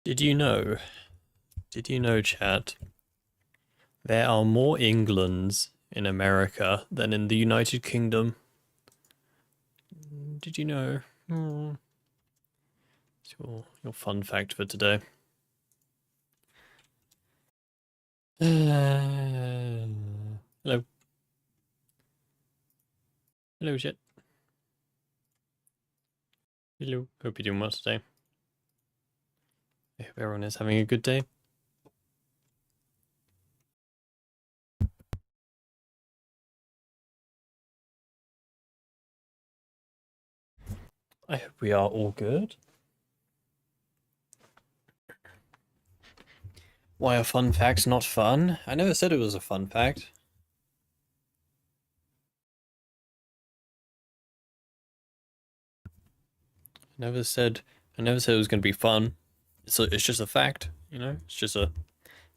Did you know? Did you know, chat? There are more Englands in America than in the United Kingdom. Did you know? It's your fun fact for today. Hello. Hello, chat. Hello. Hope you're doing well today. I hope everyone is having a good day. I hope we are all good. Why are fun facts not fun? I never said it was a fun fact. I never said it was going to be fun. It's just a fact, you know? It's just a...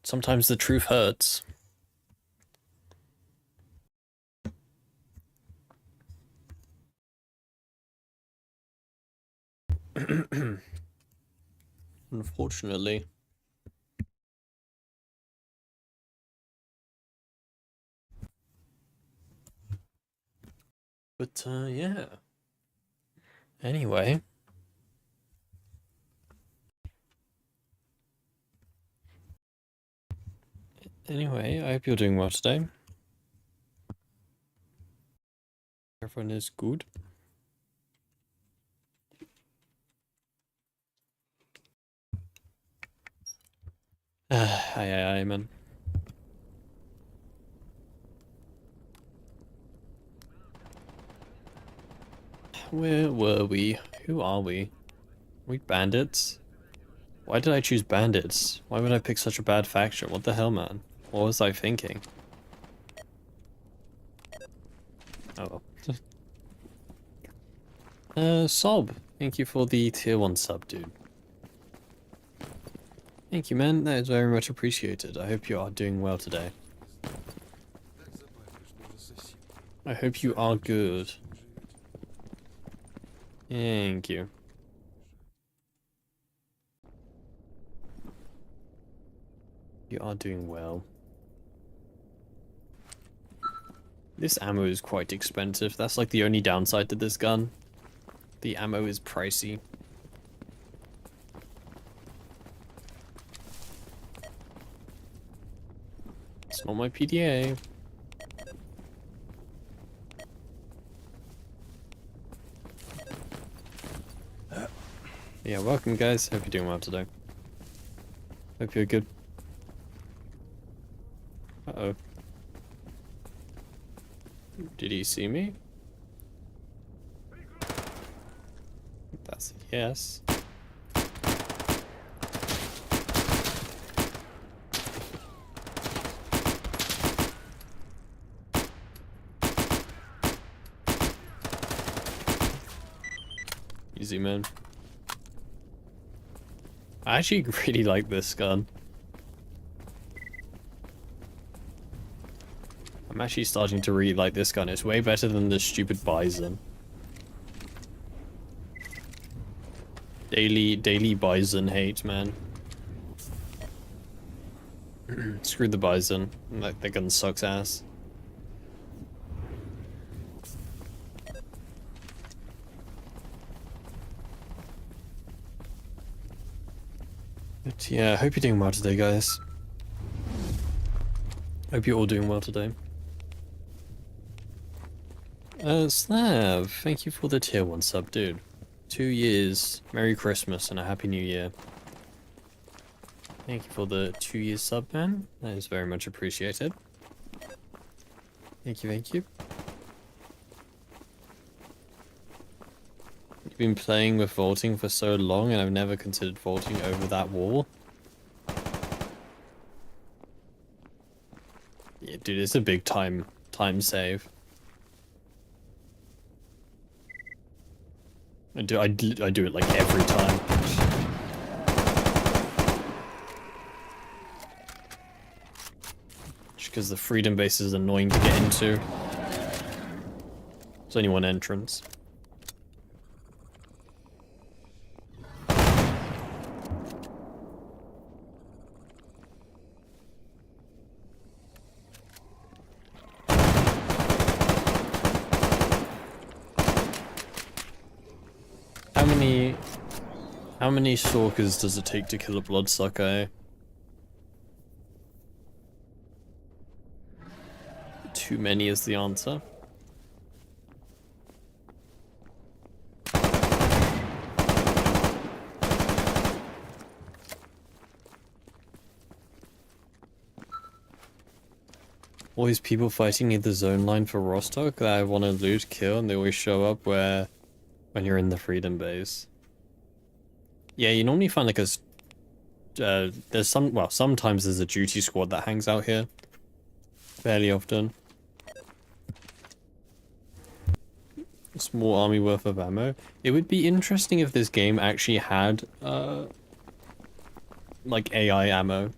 Sometimes the truth hurts. Unfortunately. But, yeah. Anyway. Anyway, I hope you're doing well today. Everyone is good. Aye, man. Where were we? Who are we? Are we bandits? Why did I choose bandits? Why would I pick such a bad faction? What the hell, man? What was I thinking? Oh well. Sob, thank you for the tier 1 sub, dude. Thank you, man. That is very much appreciated. I hope you are doing well today. I hope you are good. Thank you. You are doing well. This ammo is quite expensive. That's like the only downside to this gun. The ammo is pricey. It's not my PDA. Yeah, welcome guys. Hope you're doing well today. Hope you're good. Uh-oh. Did he see me? That's a yes. Easy, man. I actually really like this gun. I'm actually starting to really like this gun. It's way better than the stupid Bison. Daily Bison hate, man. Screw the Bison. That gun sucks ass. But yeah, I hope you're doing well today, guys. Hope you're all doing well today. Slav, thank you for the tier 1 sub, dude. 2 years. Merry Christmas and a Happy New Year. Thank you for the 2 years sub, man. That is very much appreciated. Thank you, thank you. You've been playing with vaulting for so long and I've never considered vaulting over that wall. Yeah, dude, it's a big time save. I do it like every time. Just because the freedom base is annoying to get into. There's only one entrance. How many stalkers does it take to kill a bloodsucker, eh? Too many is the answer. Always people fighting in the zone line for Rostock that I want to loot, kill, and they always show up when you're in the Freedom Base. Yeah, you normally find like there's sometimes there's a duty squad that hangs out here. Fairly often. A small army worth of ammo. It would be interesting if this game actually had, like AI ammo.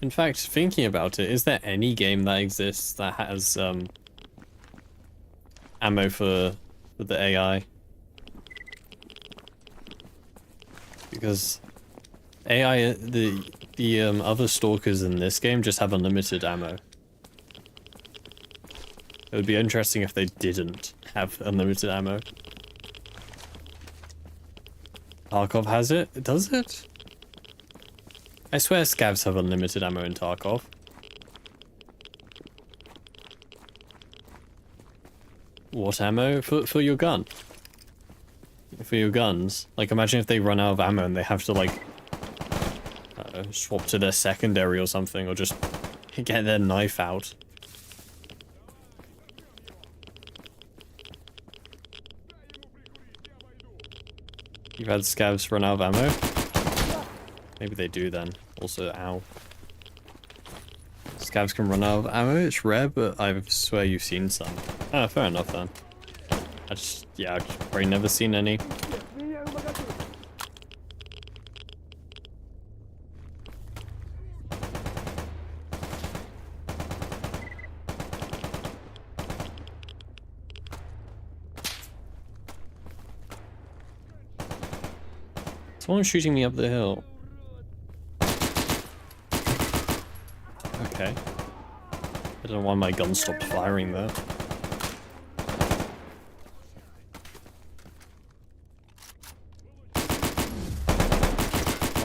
In fact, thinking about it, is there any game that exists that has, ammo for the AI? Because AI, the other stalkers in this game just have unlimited ammo. It would be interesting if they didn't have unlimited ammo. Tarkov has it? Does it? I swear scavs have unlimited ammo in Tarkov. What ammo? For your gun? For your guns? Like, imagine if they run out of ammo and they have to, like, swap to their secondary or something, or just get their knife out. You've had scavs run out of ammo? Maybe they do then. Also, ow. Scavs can run out of ammo, it's rare, but I swear you've seen some. Ah, fair enough then. I've just probably never seen any. Someone's shooting me up the hill. Okay. I don't know why my gun stopped firing though.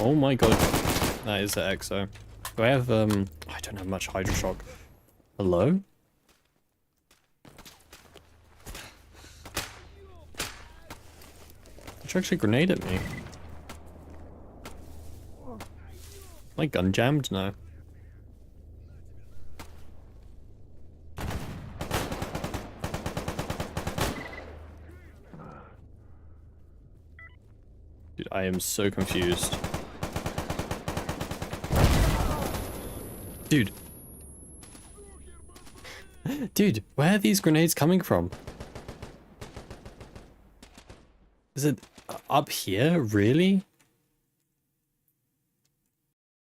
Oh my god. That is the EXO. Do I have, I don't have much Hydroshock. Hello? Did you actually grenade at me? My gun jammed? No. Dude, I am so confused. Dude. Dude, where are these grenades coming from? Is it up here? Really?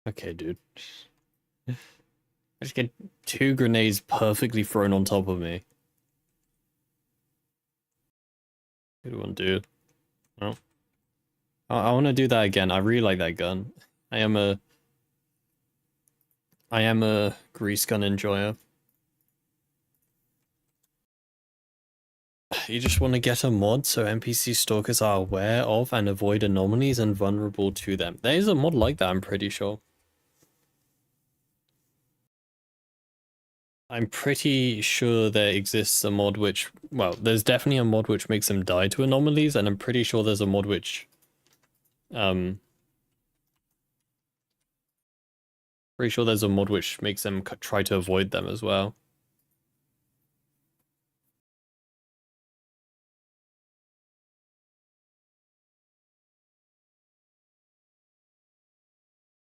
Okay, dude. I just get 2 grenades perfectly thrown on top of me. Good one, dude. Oh. I want to do that again. I really like that gun. I am a grease gun enjoyer. You just want to get a mod so NPC stalkers are aware of and avoid anomalies and vulnerable to them. There is a mod like that, I'm pretty sure. I'm pretty sure there exists a mod which, well, there's definitely a mod which makes them die to anomalies, and I'm pretty sure there's a mod which, pretty sure there's a mod which makes them try to avoid them as well.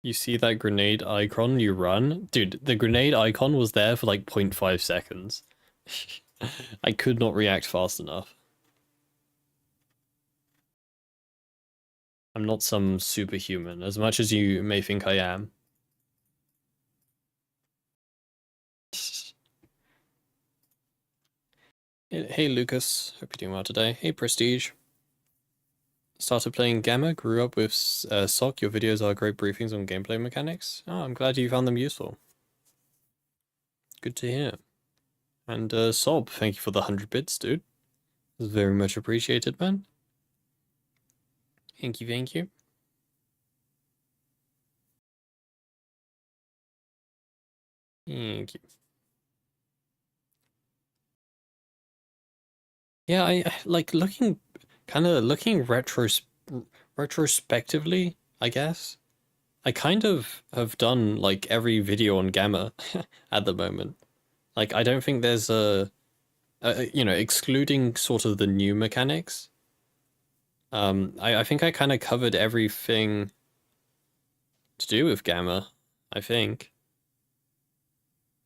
You see that grenade icon, you run. Dude, the grenade icon was there for like 0.5 seconds. I could not react fast enough. I'm not some superhuman, as much as you may think I am. Hey Lucas, hope you're doing well today. Hey Prestige. Started playing Gamma, grew up with S.T.A.L.K.E.R. Your videos are great briefings on gameplay mechanics. Oh, I'm glad you found them useful. Good to hear. And Sob, thank you for the 100 bits, dude. It's very much appreciated, man. Thank you, thank you. Thank you. Yeah, I like looking, kind of looking retrospectively, I guess. I kind of have done like every video on Gamma at the moment. Like, I don't think there's you know, excluding sort of the new mechanics. I think I kind of covered everything to do with Gamma, I think.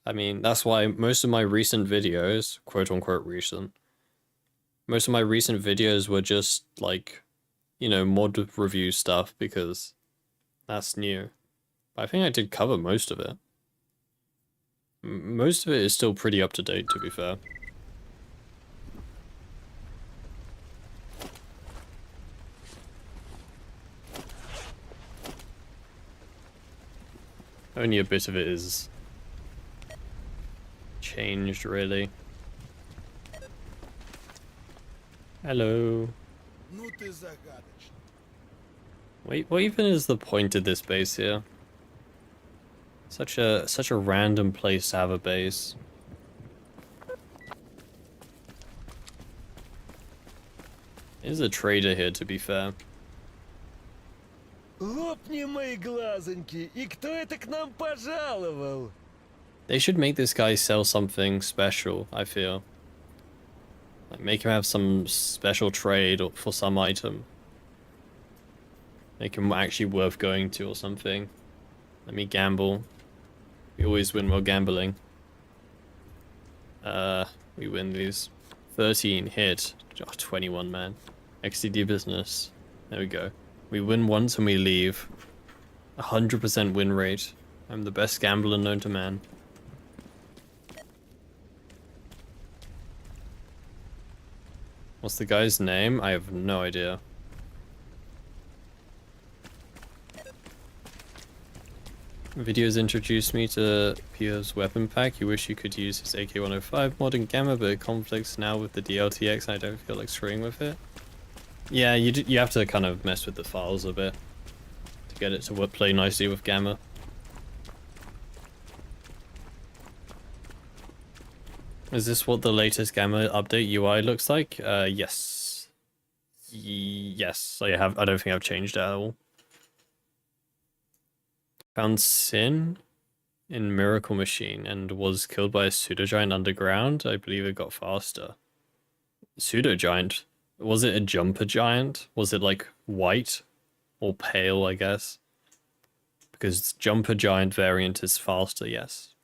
I mean, that's why most of my recent videos, quote unquote recent, most of my recent videos were just like, you know, mod review stuff because that's new. But I think I did cover most of it. Most of it is still pretty up to date, to be fair. Only a bit of it is changed, really. Hello. Wait, what even is the point of this base here? Such a random place to have a base. There's a trader here, to be fair. Лопни мои глазоньки, и кто это к нам пожаловал? They should make this guy sell something special, I feel. Like, make him have some special trade or for some item. Make him actually worth going to or something. Let me gamble. We always win while gambling. We win these. 13 hit. Oh, 21, man. XDD business. There we go. We win once and we leave. 100% win rate. I'm the best gambler known to man. What's the guy's name? I have no idea. Videos introduced me to Pio's weapon pack. You wish you could use his AK-105 mod in Gamma, but it conflicts now with the DLTX and I don't feel like screwing with it. Yeah, you have to kind of mess with the files a bit to get it to play nicely with Gamma. Is this what the latest Gamma update UI looks like? Yes. Yes, I don't think I've changed it at all. Found Sin in Miracle Machine and was killed by a Pseudo-giant underground. I believe it got faster. Pseudo-giant? Was it a jumper giant? Was it like white or pale, I guess? Because jumper giant variant is faster, yes.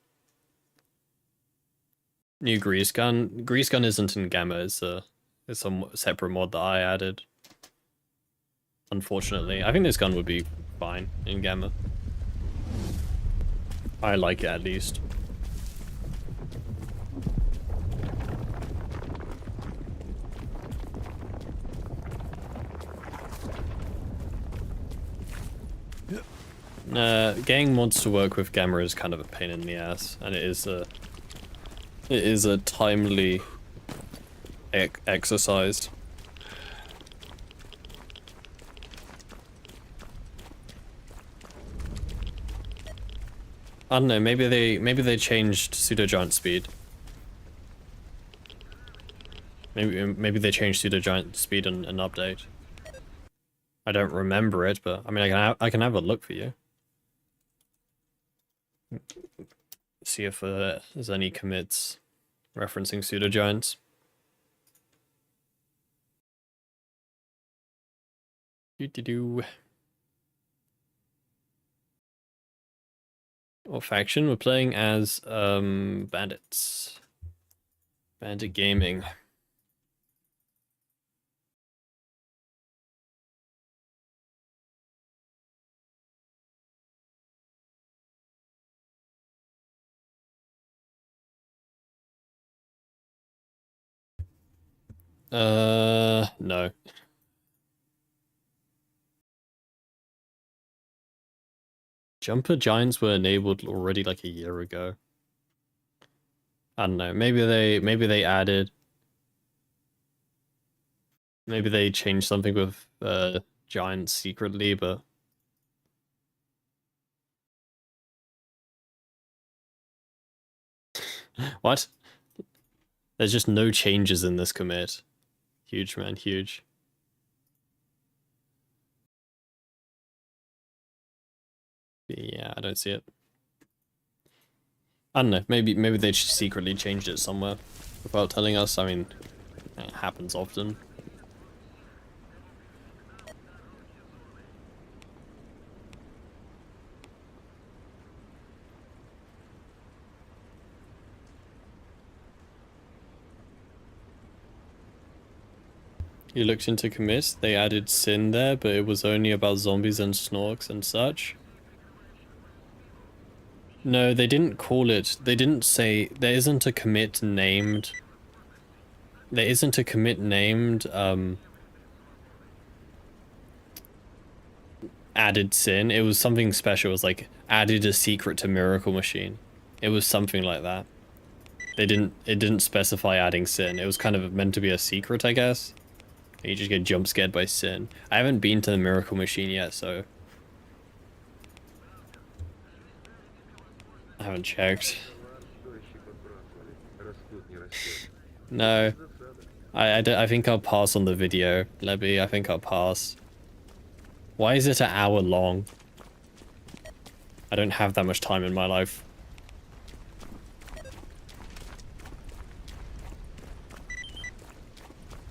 New grease gun. Grease gun isn't in Gamma, it's a separate mod that I added. Unfortunately. I think this gun would be fine in Gamma. I like it at least. Getting mods to work with Gamma is kind of a pain in the ass, and it is a timely exercise. I don't know, maybe they changed Pseudo-giant speed. Maybe they changed Pseudo-giant speed in an update. I don't remember it, but I mean I can have a look for you. See if there's any commits referencing Pseudo-giants. Do. What faction? We're playing as bandits. Bandit gaming. No. Jumper giants were enabled already like a year ago. I don't know. Maybe they added. Maybe they changed something with giants secretly, but what? There's just no changes in this commit. Huge, man, huge. Yeah, I don't see it. I don't know, maybe they just secretly changed it somewhere without telling us. I mean, it happens often. You looked into commit, they added sin there, but it was only about zombies and snorks and such. No, they didn't call it, they didn't say, there isn't a commit named, added sin. It was something special. It was like, added a secret to Miracle Machine. It was something like that. It didn't specify adding sin. It was kind of meant to be a secret, I guess. You just get jump scared by sin. I haven't been to the Miracle Machine yet, so I haven't checked. No, I think I'll pass on the video, Lebby. I think I'll pass. Why is it an hour long? I don't have that much time in my life.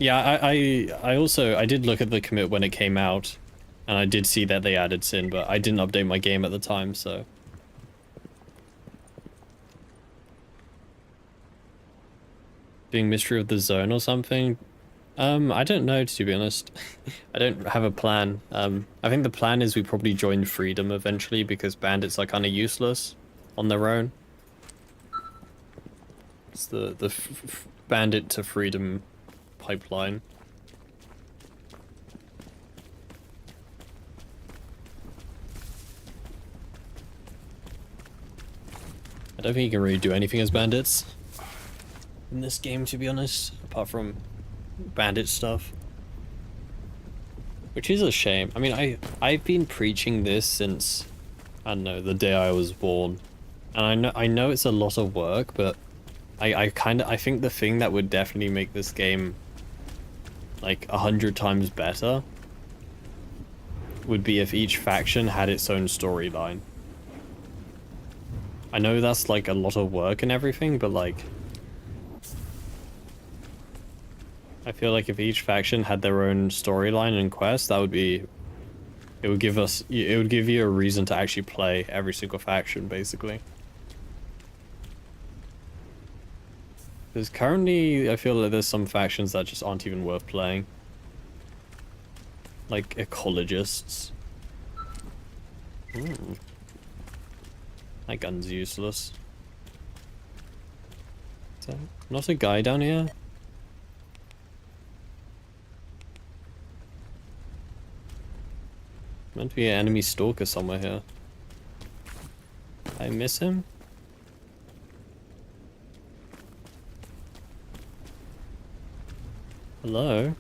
Yeah, I did look at the commit when it came out, and I did see that they added sin, but I didn't update my game at the time, so. Doing Mystery of the Zone or something? I don't know, to be honest. I don't have a plan. I think the plan is we probably join Freedom eventually, because bandits are kind of useless on their own. It's the bandit to Freedom pipeline. I don't think you can really do anything as bandits in this game, to be honest, apart from bandit stuff, which is a shame. I mean, I've been preaching this since, I don't know, the day I was born, and I know it's a lot of work, but I think the thing that would definitely make this game like 100 times better would be if each faction had its own storyline. I know that's like a lot of work and everything, but like, I feel like if each faction had their own storyline and quest, that would be, it would give you a reason to actually play every single faction, basically. Because currently, I feel like there's some factions that just aren't even worth playing. Like ecologists. That gun's useless. Is that not a guy down here? Meant to be an enemy stalker somewhere here. I miss him? Hello?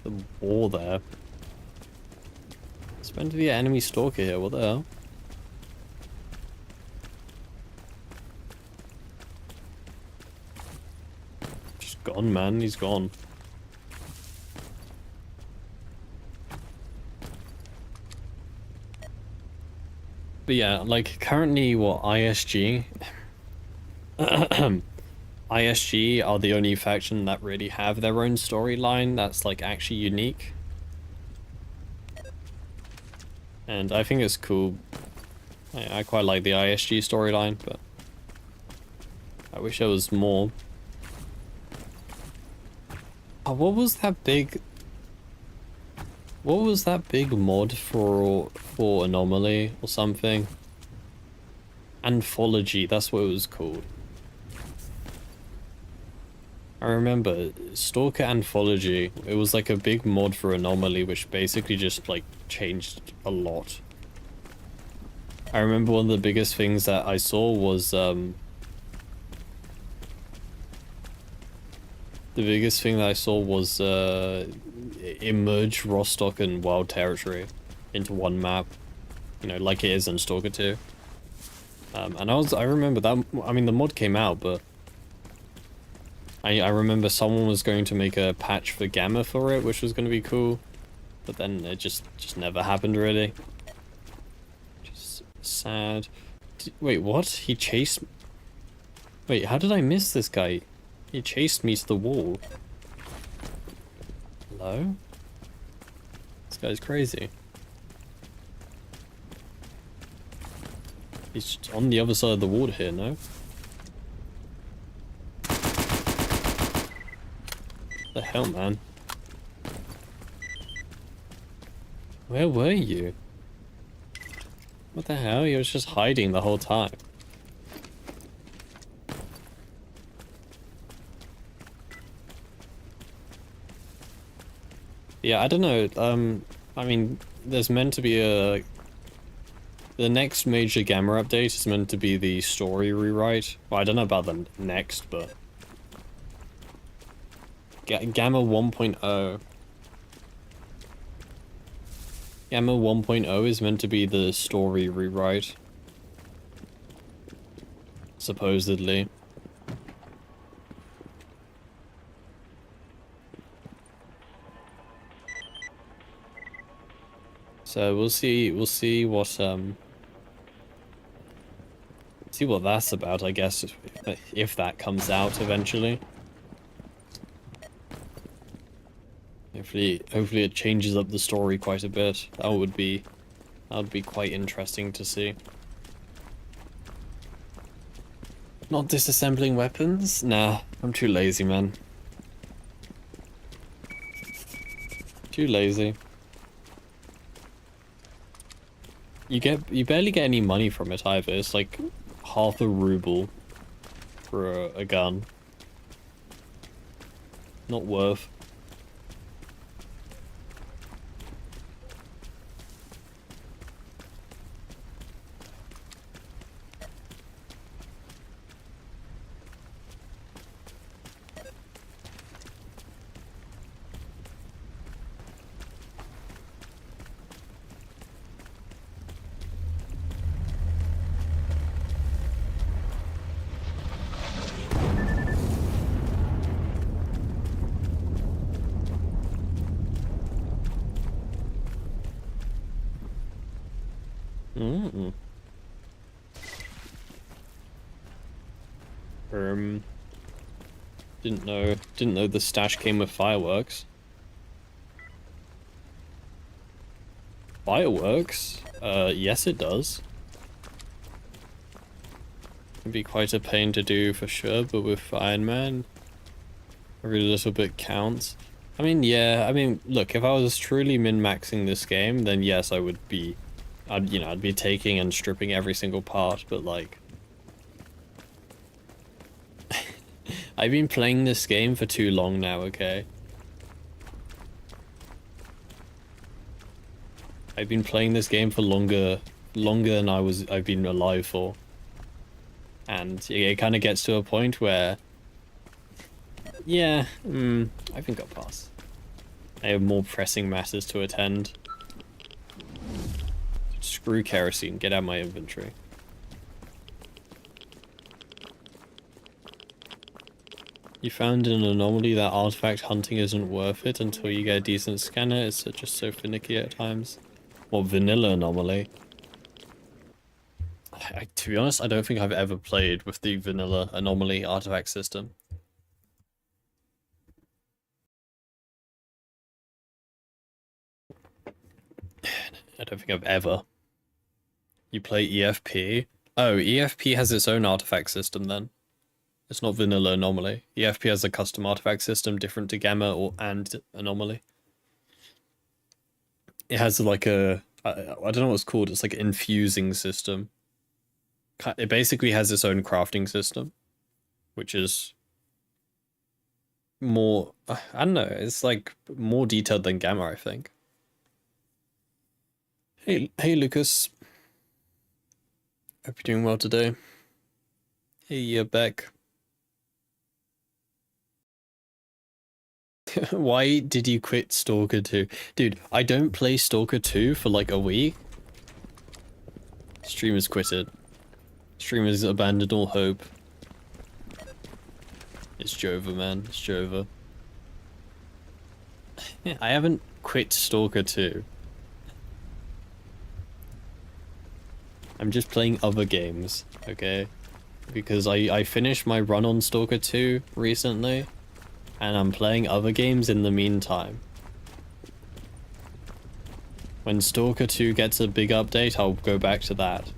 The wall there. It's meant to be an enemy stalker here, what the hell? Just gone, man, he's gone. But yeah, like currently what ISG ISG are the only faction that really have their own storyline that's like actually unique. And I think it's cool. I quite like the ISG storyline, but I wish there was more. Oh, what was that big mod for Anomaly or something? Anthology, that's what it was called. I remember Stalker Anthology. It was like a big mod for Anomaly, which basically just like changed a lot. I remember one of the biggest things that I saw was The biggest thing that I saw was emerge Rostock and Wild Territory into one map, you know, like it is in Stalker 2. And I remember that, I mean, the mod came out, but I remember someone was going to make a patch for Gamma for it, which was going to be cool, but then it just never happened, really. Just sad. Wait, what? He chased... Wait, how did I miss this guy? He chased me to the wall. Hello? This guy's crazy. He's on the other side of the water here, no? The hell, man? Where were you? What the hell? You was just hiding the whole time. Yeah, I don't know. I mean, there's meant to be a... The next major Gamma update is meant to be the story rewrite. Well, I don't know about the next, but... Gamma 1.0. Gamma 1.0 is meant to be the story rewrite. Supposedly. So we'll see what see what that's about, I guess, if that comes out eventually. Hopefully it changes up the story quite a bit. That would be quite interesting to see. Not disassembling weapons? Nah, I'm too lazy, man. Too lazy. You barely get any money from it either. It's like half a ruble for a gun. Not worth. Mm-mm. Didn't know the stash came with fireworks. Fireworks? Yes it does. Can be quite a pain to do for sure, but with Ironman, every little bit counts. I mean, yeah, I mean, look, if I was truly min-maxing this game, then yes, I would be, I'd be taking and stripping every single part, but like, I've been playing this game for too long now, okay? I've been playing this game for longer than I've been alive for. And it kind of gets to a point where, yeah, I think I'll pass. I have more pressing matters to attend. Screw kerosene, get out of my inventory. You found an anomaly that artifact hunting isn't worth it until you get a decent scanner. It's just so finicky at times. What, vanilla anomaly? To be honest, I don't think I've ever played with the vanilla anomaly artifact system. I don't think I've ever. You play EFP? Oh, EFP has its own artifact system then. It's not vanilla anomaly. EFP has a custom artifact system different to Gamma and anomaly. It has like a... I don't know what it's called. It's like an infusing system. It basically has its own crafting system, which is more... I don't know. It's like more detailed than Gamma, I think. Hey Lucas. Hope you're doing well today. Hey, Beck. Why did you quit Stalker 2? Dude, I don't play Stalker 2 for like a week. Streamers quitted. Streamers abandoned all hope. It's Jova, man. It's Jova. I haven't quit Stalker 2. I'm just playing other games, okay? Because I finished my run on Stalker 2 recently, and I'm playing other games in the meantime. When Stalker 2 gets a big update, I'll go back to that.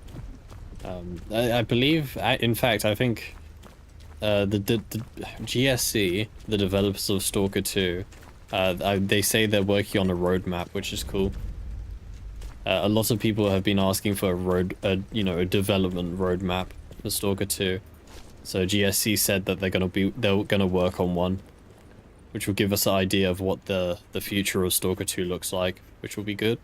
I believe, in fact, I think the GSC, the developers of Stalker 2, they say they're working on a roadmap, which is cool. A lot of people have been asking for a development roadmap for Stalker 2. So GSC said that they're gonna work on one, which will give us an idea of what the future of Stalker 2 looks like, which will be good.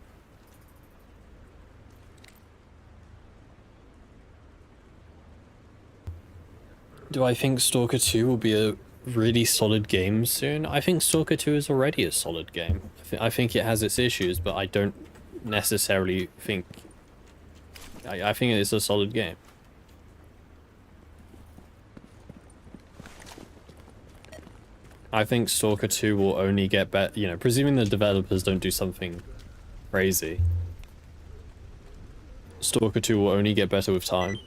Do I think Stalker 2 will be a really solid game soon? I think Stalker 2 is already a solid game. I think it has its issues, but I don't necessarily think... I think it is a solid game. I think Stalker 2 will only get better, you know, presuming the developers don't do something crazy. Stalker 2 will only get better with time.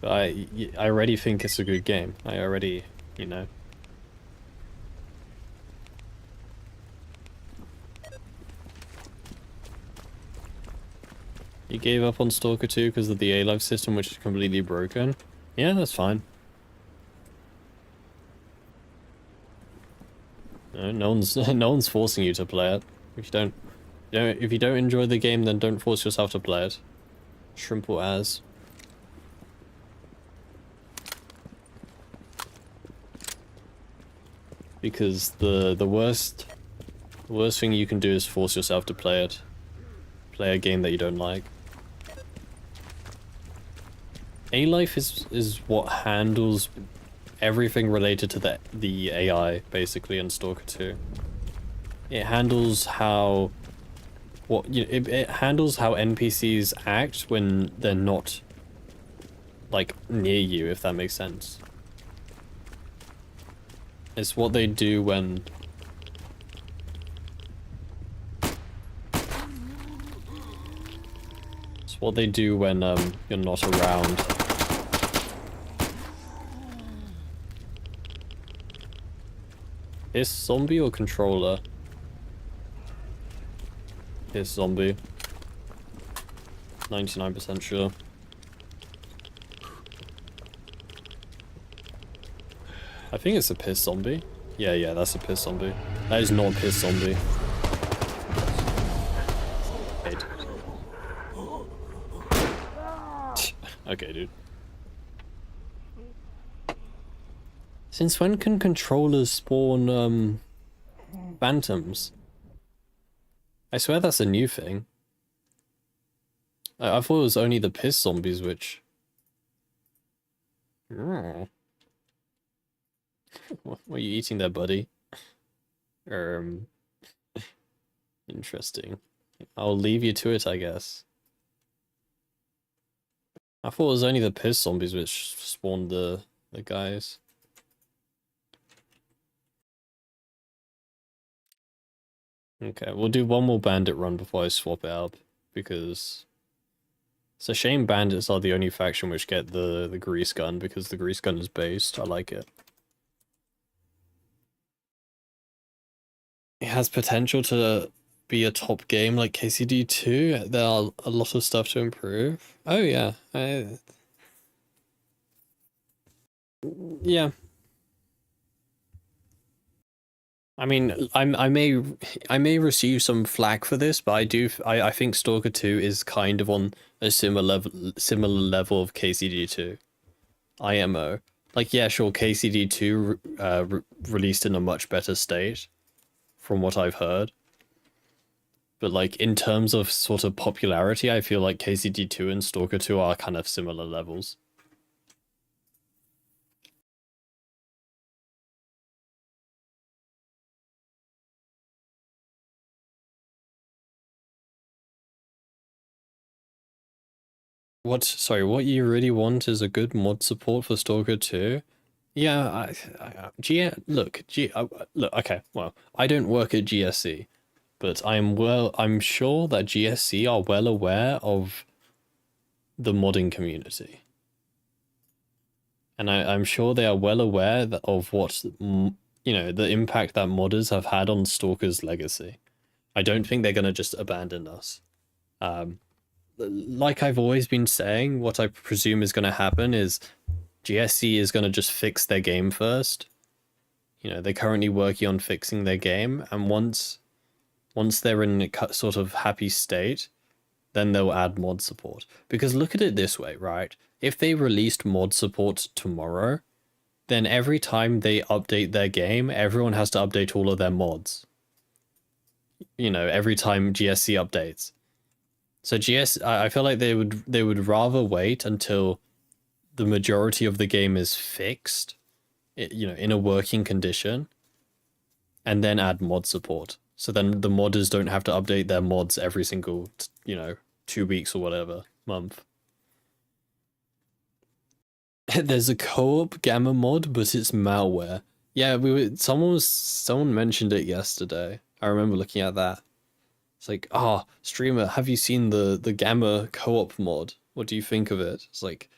But I already think it's a good game. I already, you know. You gave up on Stalker 2 because of the A-Life system, which is completely broken? Yeah, that's fine. No one's forcing you to play it. If you don't enjoy the game, then don't force yourself to play it. Simple as. Because the worst thing you can do is force yourself to play it. Play a game that you don't like. A-Life is what handles everything related to the AI, basically, in Stalker 2. It handles how... it handles how NPCs act when they're not, like, near you, if that makes sense. It's what they do when... It's what they do when, you're not around. Is zombie or controller? Is zombie. 99% sure. I think it's a piss zombie. Yeah, that's a piss zombie. That is not a piss zombie. Wait. Okay, dude. Since when can controllers spawn, phantoms? I swear that's a new thing. I thought it was only the piss zombies which... Oh. What are you eating there, buddy? Interesting. I'll leave you to it, I guess. I thought it was only the piss zombies which spawned the guys. Okay, we'll do one more bandit run before I swap it up, because it's a shame bandits are the only faction which get the grease gun, because the grease gun is based. I like it. It has potential to be a top game like KCD 2. There are a lot of stuff to improve. Oh yeah, yeah. I mean, I may receive some flack for this, but I think Stalker 2 is kind of on a similar level of KCD 2. IMO. Like, yeah, sure, KCD 2 released in a much better state, from what I've heard. But like in terms of sort of popularity, I feel like KCD2 and Stalker 2 are kind of similar levels. What you really want is a good mod support for Stalker 2? Yeah, look, okay, well, I don't work at GSC, but I'm sure that GSC are well aware of the modding community. And I'm sure they are well aware of what, the impact that modders have had on Stalker's legacy. I don't think they're going to just abandon us. Um, like I've always been saying, what I presume is going to happen is GSC is going to just fix their game first. They're currently working on fixing their game, and once they're in a sort of happy state, then they'll add mod support. Because look at it this way, right? If they released mod support tomorrow, then every time they update their game, everyone has to update all of their mods. Every time GSC updates. So I feel like they would rather wait until the majority of the game is fixed, in a working condition, and then add mod support. So then the modders don't have to update their mods every single, 2 weeks or whatever, month. There's a co-op Gamma mod, but it's malware. Yeah, someone mentioned it yesterday. I remember looking at that. It's like, streamer, have you seen the Gamma co-op mod? What do you think of it? It's like,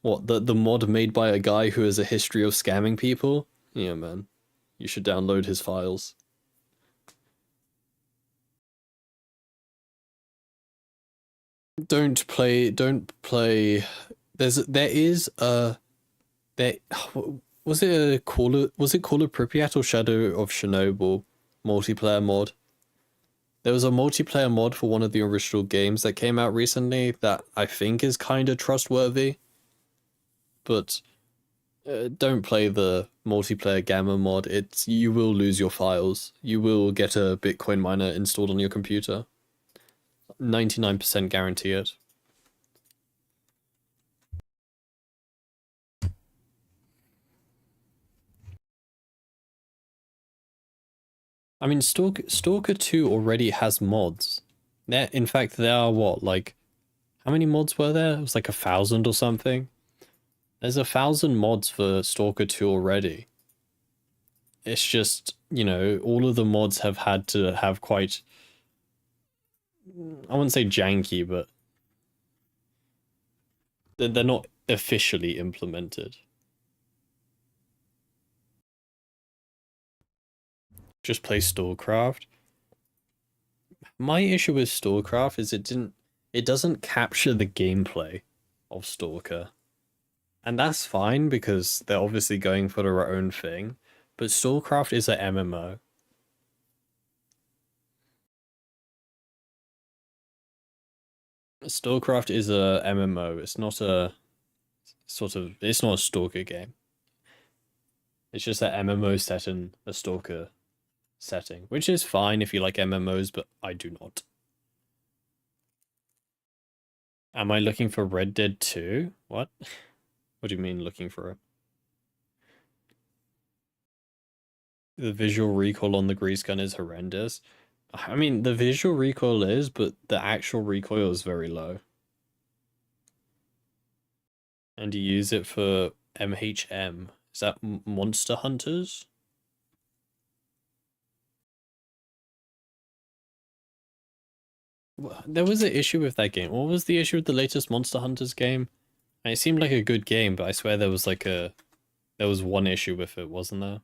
what, the mod made by a guy who has a history of scamming people? Yeah, man. You should download his files. Don't play. There is a there was it a Call of Pripyat or Shadow of Chernobyl multiplayer mod? There was a multiplayer mod for one of the original games that came out recently that I think is kind of trustworthy, but don't play the multiplayer Gamma mod. You will lose your files. You will get a Bitcoin miner installed on your computer. 99% guarantee it. I mean, Stalker 2 already has mods. In fact, there are what, like, how many mods were there? It was like 1,000 or something. There's 1,000 mods for Stalker 2 already. It's just, all of the mods have had to have quite, I wouldn't say janky, but they're not officially implemented. Just play StarCraft. My issue with StarCraft is it doesn't capture the gameplay of Stalker. And that's fine because they're obviously going for their own thing, but StarCraft is a MMO. StarCraft is a MMO. It's not a it's not a Stalker game. It's just that MMO set in a Stalker setting, which is fine if you like MMOs, but I do not. Am I looking for Red Dead 2? What? What do you mean looking for it? The visual recoil on the grease gun is horrendous. I mean, the visual recoil is, but the actual recoil is very low. And you use it for MHM. Is that Monster Hunters? There was an issue with that game. What was the issue with the latest Monster Hunters game? And it seemed like a good game, but I swear there was there was one issue with it, wasn't there?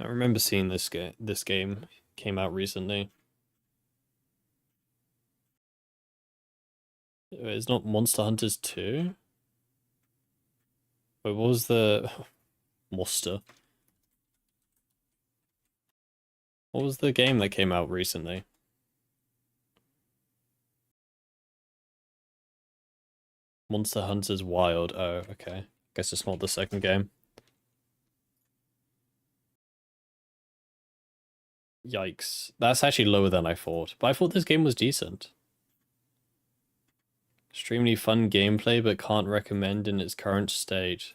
I remember seeing this game came out recently. It's not Monster Hunters 2? Wait, what was the Monster? What was the game that came out recently? Monster Hunters Wild. Oh, okay. Guess it's not the second game. Yikes. That's actually lower than I thought. But I thought this game was decent. Extremely fun gameplay, but can't recommend in its current state.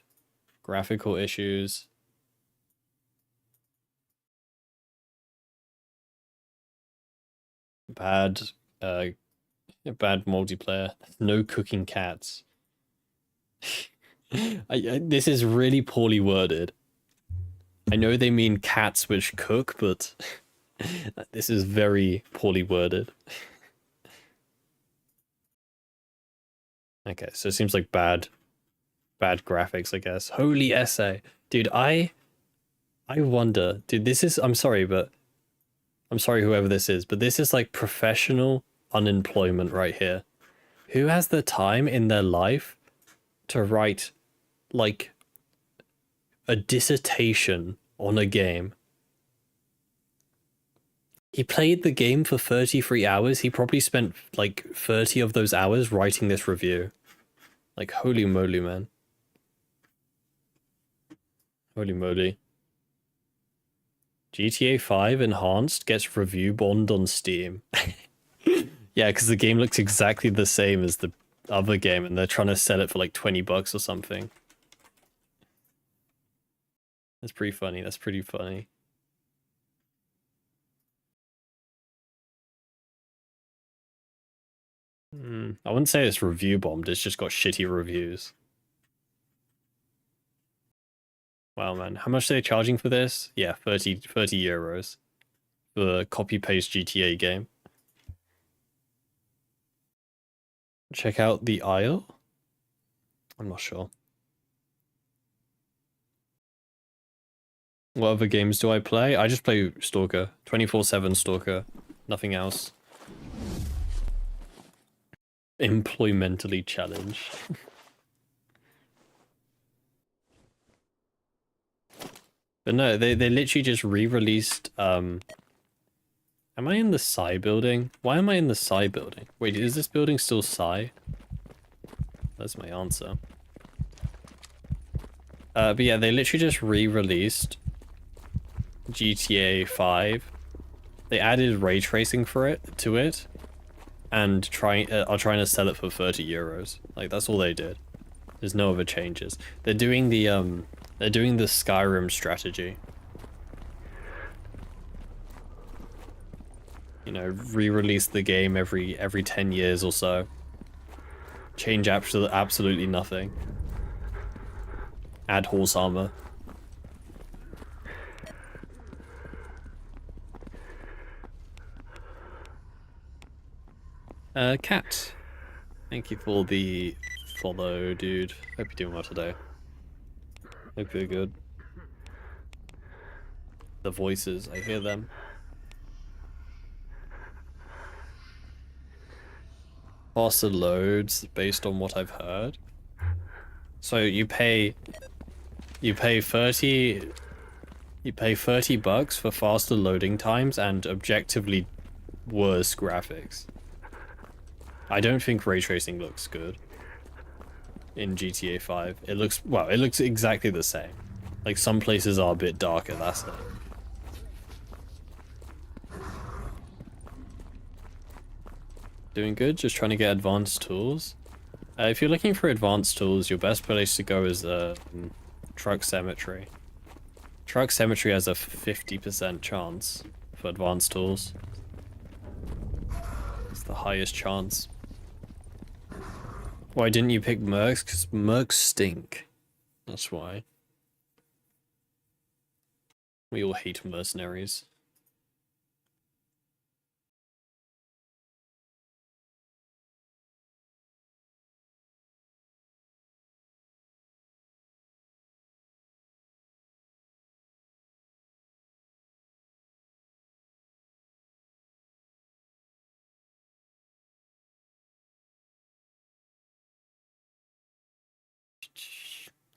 Graphical issues. Bad multiplayer. No cooking cats. This is really poorly worded. I know they mean cats which cook, but this is very poorly worded. Okay, so it seems like bad graphics, I guess. Holy essay. Dude, I wonder, dude, this is, I'm sorry whoever this is, but this is like professional unemployment right here. Who has the time in their life to write like a dissertation on a game? He played the game for 33 hours. He probably spent like 30 of those hours writing this review. Like, holy moly, man. Holy moly. GTA 5 Enhanced gets review bombed on Steam. Yeah, because the game looks exactly the same as the other game, and they're trying to sell it for like 20 bucks or something. That's pretty funny. That's pretty funny. I wouldn't say it's review bombed, it's just got shitty reviews. Wow, man. How much are they charging for this? Yeah, 30 euros for a copy-paste GTA game. Check out the Isle? I'm not sure. What other games do I play? I just play Stalker. 24/7 Stalker. Nothing else. Employmentally challenged. But no, they literally just re-released, Am I in the Psi building? Why am I in the Psi building? Wait, is this building still Psi? That's my answer. But yeah, they literally just re-released GTA 5. They added ray tracing to it, and are trying to sell it for 30 euros. Like, that's all they did. There's no other changes. They're doing the Skyrim strategy. You know, re-release the game every 10 years or so. Change absolutely nothing. Add horse armor. Cat. Thank you for the follow, dude. Hope you're doing well today. Hope you're good. The voices, I hear them. Faster loads based on what I've heard. So you pay 30 bucks for faster loading times and objectively worse graphics. I don't think ray tracing looks good in GTA 5. It looks exactly the same. Like, some places are a bit darker, that's it. Doing good, just trying to get advanced tools. If you're looking for advanced tools, your best place to go is Truck Cemetery. Truck Cemetery has a 50% chance for advanced tools. It's the highest chance. Why didn't you pick Mercs? Because Mercs stink. That's why. We all hate mercenaries.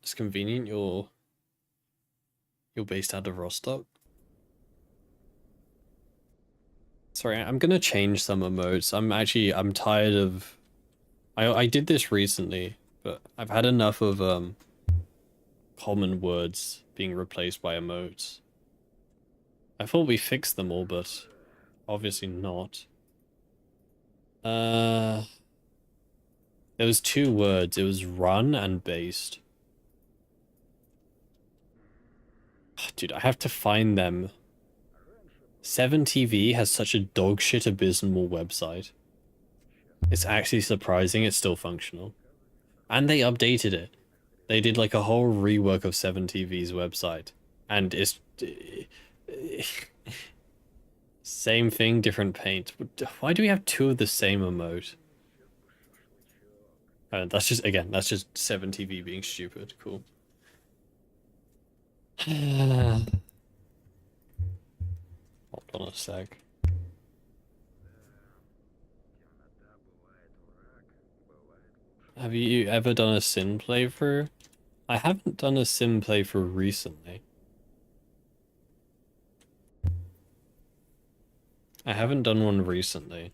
It's convenient you're based out of Rostock. Sorry, I'm gonna change some emotes. I'm tired of... I did this recently, but I've had enough of common words being replaced by emotes. I thought we fixed them all, but obviously not. There was 2 words. It was run and based. Dude, I have to find them. 7TV has such a dogshit abysmal website. It's actually surprising it's still functional. And they updated it. They did like a whole rework of 7TV's website. And it's... same thing, different paint. Why do we have 2 of the same emote? That's just, again, that's just 7TV being stupid. Cool. Hold on a sec. Have you ever done a sim playthrough? I haven't done a sim playthrough recently. I haven't done one recently.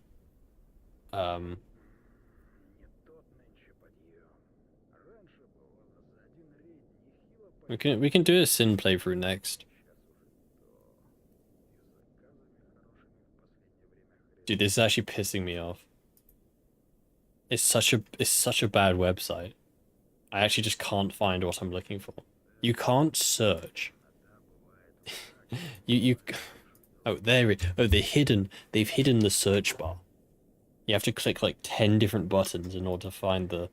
We can do a sim playthrough next. Dude, this is actually pissing me off. It's such a bad website. I actually just can't find what I'm looking for. You can't search. you oh, there it, oh, they've hidden the search bar. You have to click like 10 different buttons in order to find the...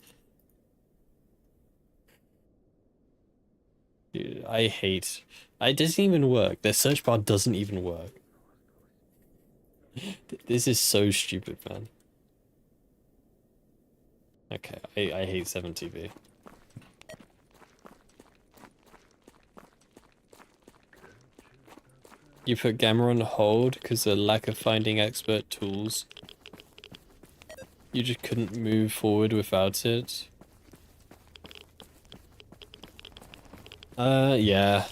Dude, I hate... It doesn't even work. Their search bar doesn't even work. This is so stupid, man. Okay, I hate 7TV. You put Gamma on hold because of lack of finding expert tools. You just couldn't move forward without it. Yeah.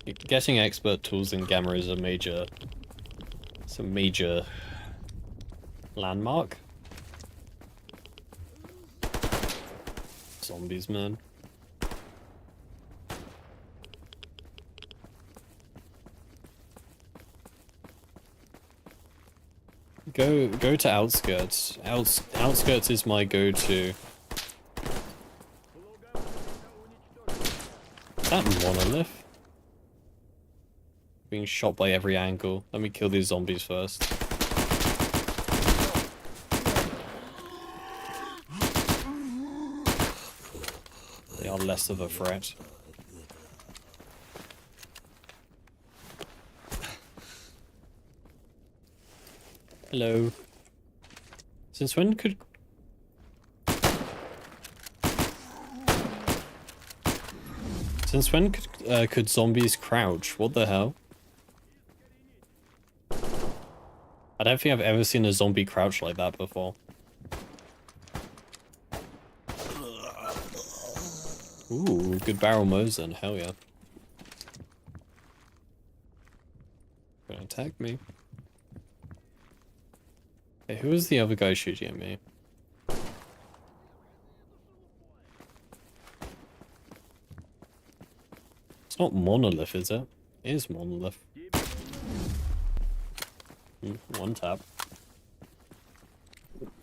Getting expert tools in Gamma is a major... It's a major... landmark. Zombies, man. Go to Outskirts. Outskirts is my go-to. That monolith? Being shot by every angle. Let me kill these zombies first. They are less of a threat. Hello. Since when could... Since when could zombies crouch? What the hell? I don't think I've ever seen a zombie crouch like that before. Ooh, good barrel Mosin, hell yeah. Gonna attack me. Hey, who was the other guy shooting at me? It's not Monolith, is it? It is Monolith. One tap.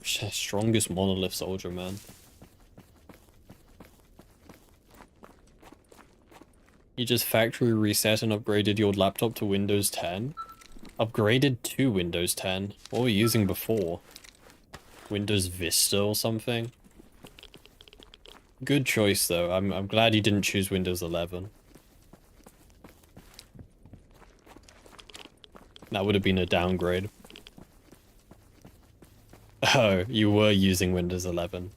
Strongest Monolith soldier, man. You just factory reset and upgraded your laptop to Windows 10? Upgraded to Windows 10? What were you using before? Windows Vista or something? Good choice though. I'm glad you didn't choose Windows 11. That would have been a downgrade. Oh, you were using Windows 11.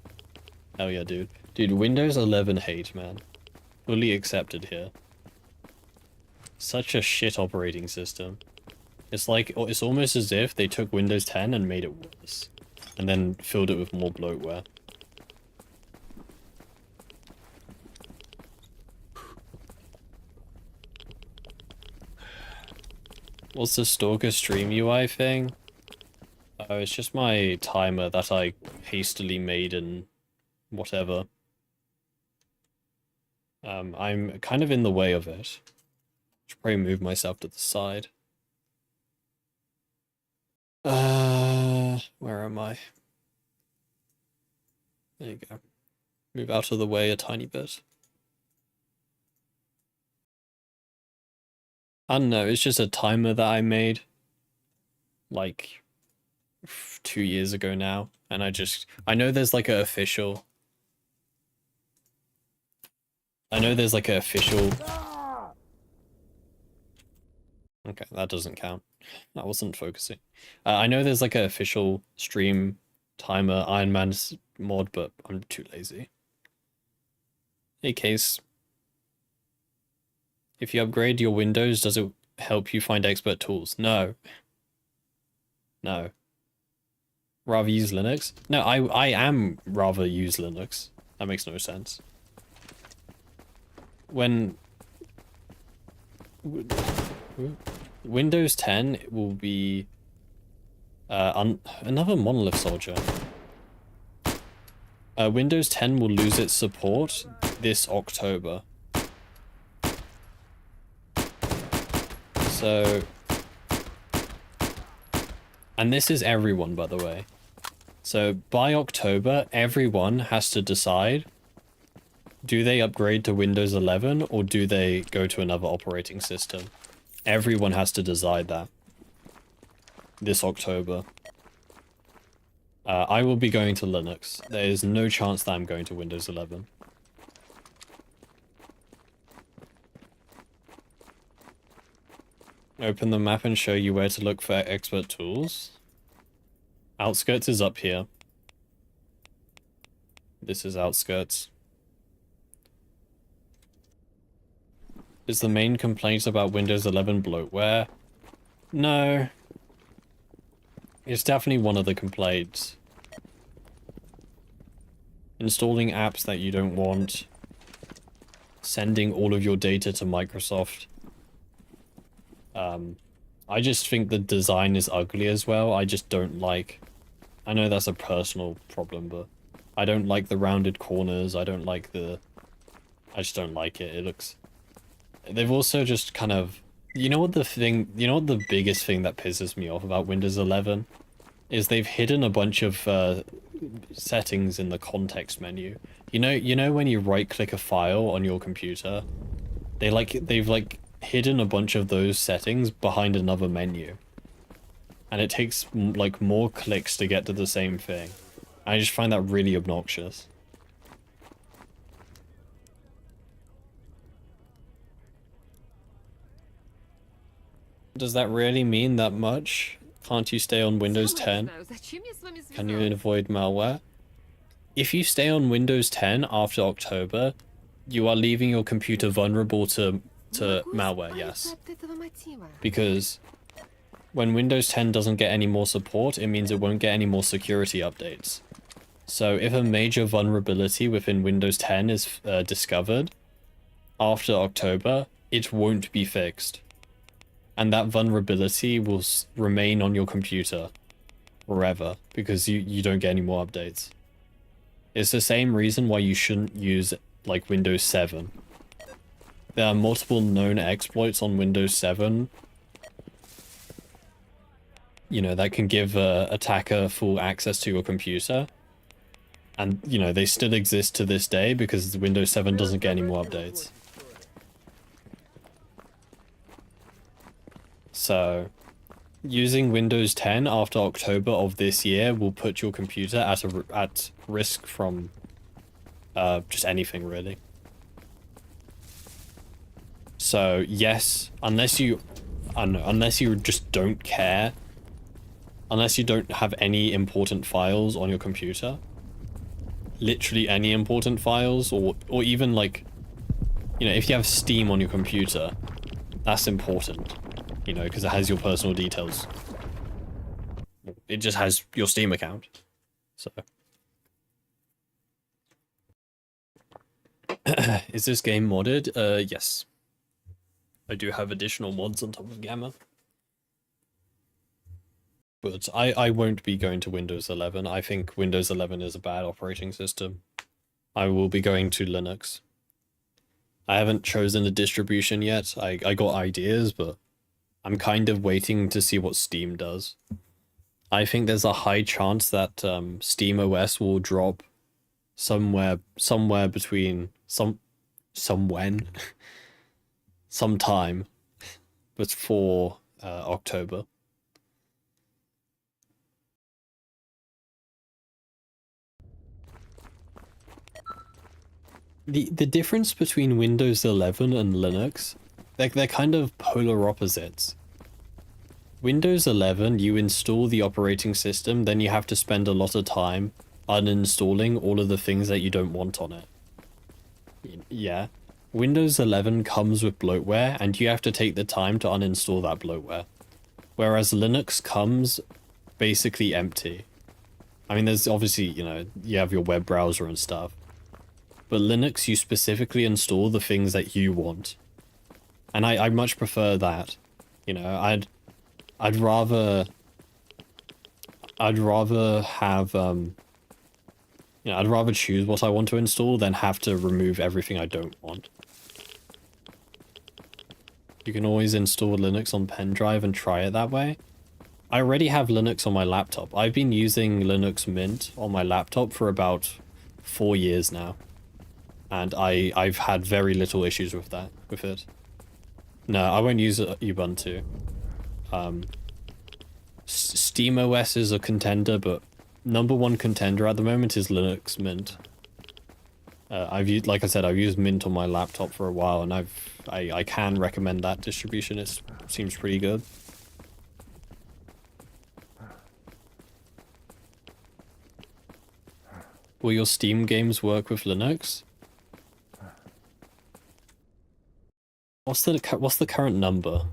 Hell yeah, dude. Dude, Windows 11 hate, man. Fully accepted here. Such a shit operating system. It's like, it's almost as if they took Windows 10 and made it worse. And then filled it with more bloatware. What's the Stalker stream UI thing? Oh, it's just my timer that I hastily made and whatever. I'm kind of in the way of it. Should probably move myself to the side. Where am I? There you go. Move out of the way a tiny bit. I don't know, it's just a timer that I made like 2 years ago now, and I know there's like an official. I know there's like an official. Okay, that doesn't count. I wasn't focusing. I know there's like an official stream timer Ironman mod, but I'm too lazy. Hey, Case. If you upgrade your Windows, does it help you find expert tools? No. No. Rather use Linux? No, I am rather use Linux. That makes no sense. When Windows 10 will be another monolith soldier. Windows 10 will lose its support this October. So, and this is everyone, by the way. So by October, everyone has to decide, do they upgrade to Windows 11 or do they go to another operating system? Everyone has to decide that this October. I will be going to Linux. There is no chance that I'm going to Windows 11. Open the map and show you where to look for expert tools. Outskirts is up here. This is Outskirts. Is the main complaint about Windows 11 bloatware? No. It's definitely one of the complaints. Installing apps that you don't want. Sending all of your data to Microsoft. I just think the design is ugly as well. I just don't like... I know that's a personal problem, but I don't like the rounded corners. I don't like the... I just don't like it. It looks... They've also just kind of... You know what the biggest thing that pisses me off about Windows 11? Is they've hidden a bunch of settings in the context menu. You know when you right-click a file on your computer? They've hidden a bunch of those settings behind another menu. And it takes like more clicks to get to the same thing. I just find that really obnoxious. Does that really mean that much? Can't you stay on Windows 10? Can you avoid malware? If you stay on Windows 10 after October, you are leaving your computer vulnerable to malware, yes. Because when Windows 10 doesn't get any more support, it means it won't get any more security updates. So if a major vulnerability within Windows 10 is discovered after October, it won't be fixed. And that vulnerability will remain on your computer forever because you don't get any more updates. It's the same reason why you shouldn't use like Windows 7. There are multiple known exploits on Windows 7, you know, that can give an attacker full access to your computer. And, you know, they still exist to this day because Windows 7 doesn't get any more updates. So, using Windows 10 after October of this year will put your computer at risk from just anything, really. So, yes, unless you just don't care, unless you don't have any important files on your computer, literally any important files, or even like, you know, if you have Steam on your computer, that's important, you know, because it has your personal details. It just has your Steam account, so. Is this game modded? Yes. I do have additional mods on top of Gamma. But I won't be going to Windows 11. I think Windows 11 is a bad operating system. I will be going to Linux. I haven't chosen a distribution yet. I got ideas, but I'm kind of waiting to see what Steam does. I think there's a high chance that Steam OS will drop somewhere between sometime before October. The difference between Windows 11 and Linux, they're kind of polar opposites. Windows 11, you install the operating system, then you have to spend a lot of time uninstalling all of the things that you don't want on it. Yeah. Windows 11 comes with bloatware, and you have to take the time to uninstall that bloatware. Whereas Linux comes basically empty. I mean, there's obviously, you know, you have your web browser and stuff. But Linux, you specifically install the things that you want. And I much prefer that. You know, I'd rather have, you know, I'd rather choose what I want to install than have to remove everything I don't want. You can always install Linux on pen drive and try it that way. I already have Linux on my laptop. I've been using Linux Mint on my laptop for about 4 years now. And I've had very little issues with it. No, I won't use Ubuntu. SteamOS is a contender, but #1 contender at the moment is Linux Mint. Like I said, I've used Mint on my laptop for a while, and I can recommend that distribution. It seems pretty good. Will your Steam games work with Linux? What's the current number?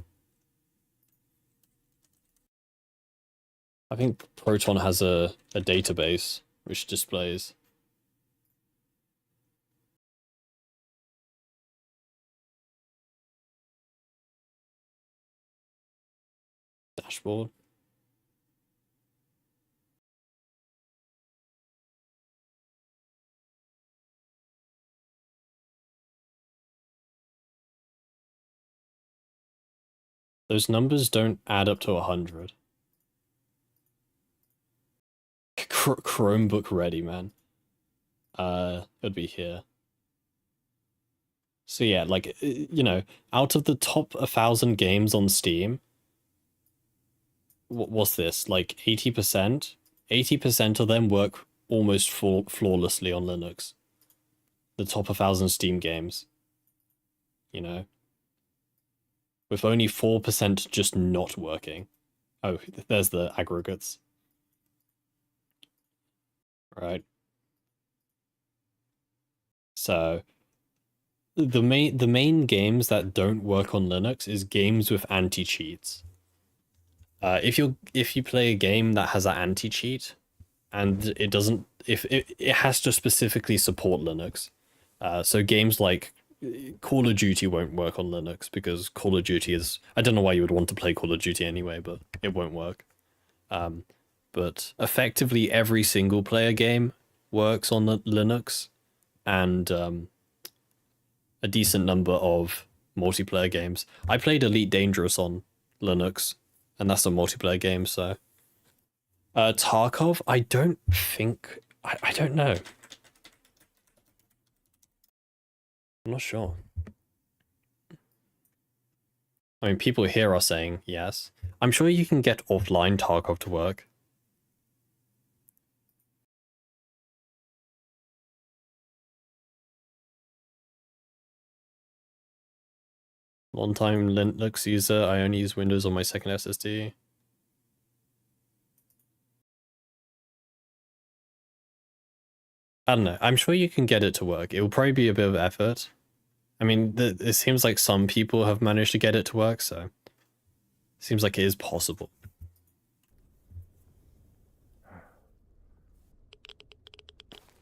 I think Proton has a database which displays. Dashboard. Those numbers don't add up to 100. Chromebook ready, man. It'd be here. So yeah, like, you know, out of the top 1,000 games on Steam, what's this? Like 80%? 80% of them work almost flawlessly on Linux. The top 1,000 Steam games. You know? With only 4% just not working. Oh, there's the aggregates. Right. So the main games that don't work on Linux is games with anti-cheats. If you play a game that has an anti-cheat and it doesn't, if it has to specifically support Linux. So games like Call of Duty won't work on Linux because Call of Duty is, I don't know why you would want to play Call of Duty anyway, but it won't work. But effectively every single player game works on Linux, and a decent number of multiplayer games. I played Elite Dangerous on Linux, and that's a multiplayer game, so. Tarkov, I don't think, I don't know. I'm not sure. I mean, people here are saying yes. I'm sure you can get offline Tarkov to work. Long-time Linux user, I only use Windows on my second SSD. I don't know, I'm sure you can get it to work. It will probably be a bit of effort. I mean, it seems like some people have managed to get it to work, so... It seems like it is possible.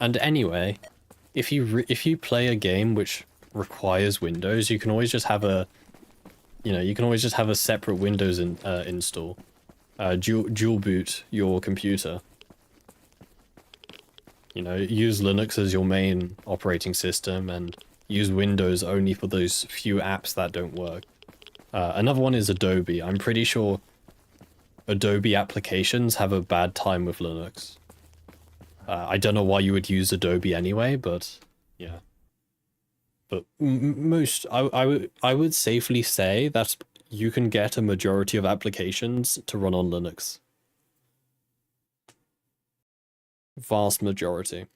And anyway, if you play a game which requires Windows, you can always just have a, you know, you can always just have a separate Windows install, dual boot your computer. You know, use Linux as your main operating system and use Windows only for those few apps that don't work. Another one is Adobe. I'm pretty sure Adobe applications have a bad time with Linux. I don't know why you would use Adobe anyway, but yeah. But I would safely say that you can get a majority of applications to run on Linux. Vast majority.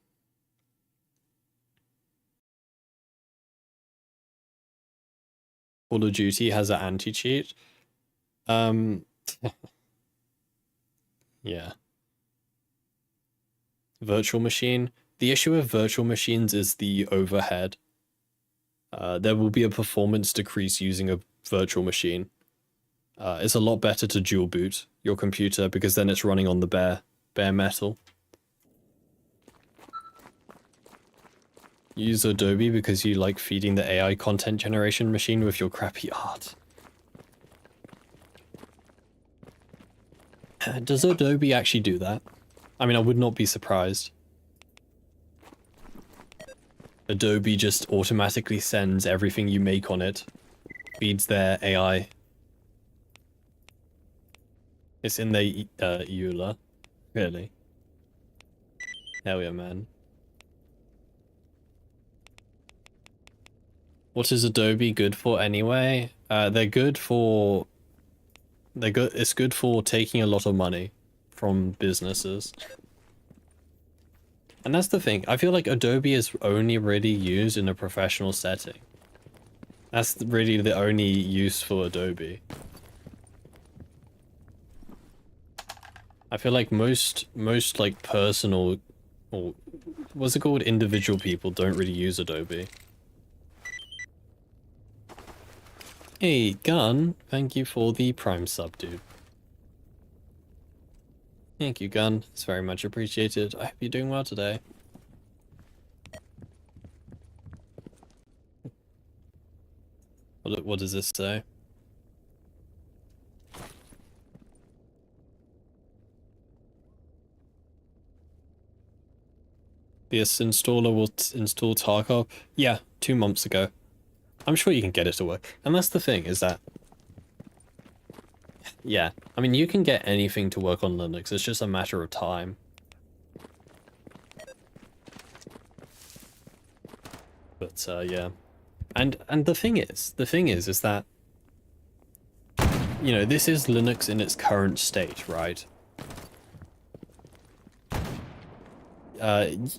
Call of Duty has an anti-cheat. Yeah. Virtual machine. The issue with virtual machines is the overhead. There will be a performance decrease using a virtual machine. It's a lot better to dual boot your computer because then it's running on the bare metal. Use Adobe because you like feeding the AI content generation machine with your crappy art. Does Adobe actually do that? I mean, I would not be surprised. Adobe just automatically sends everything you make on it, feeds their AI. It's in their EULA. Really? Hell yeah, man. What is Adobe good for anyway? They're good for... It's good for taking a lot of money from businesses. And that's the thing. I feel like Adobe is only really used in a professional setting. That's really the only use for Adobe. I feel like most like personal, or what's it called, individual people don't really use Adobe. Hey, Gun, thank you for the Prime sub, dude. Thank you, Gun. It's very much appreciated. I hope you're doing well today. What does this say? This installer will install S.T.A.L.K.E.R. Yeah, 2 months ago. I'm sure you can get it to work. And that's the thing, is that... Yeah, I mean, you can get anything to work on Linux. It's just a matter of time. But, yeah. And the thing is that... You know, this is Linux in its current state, right?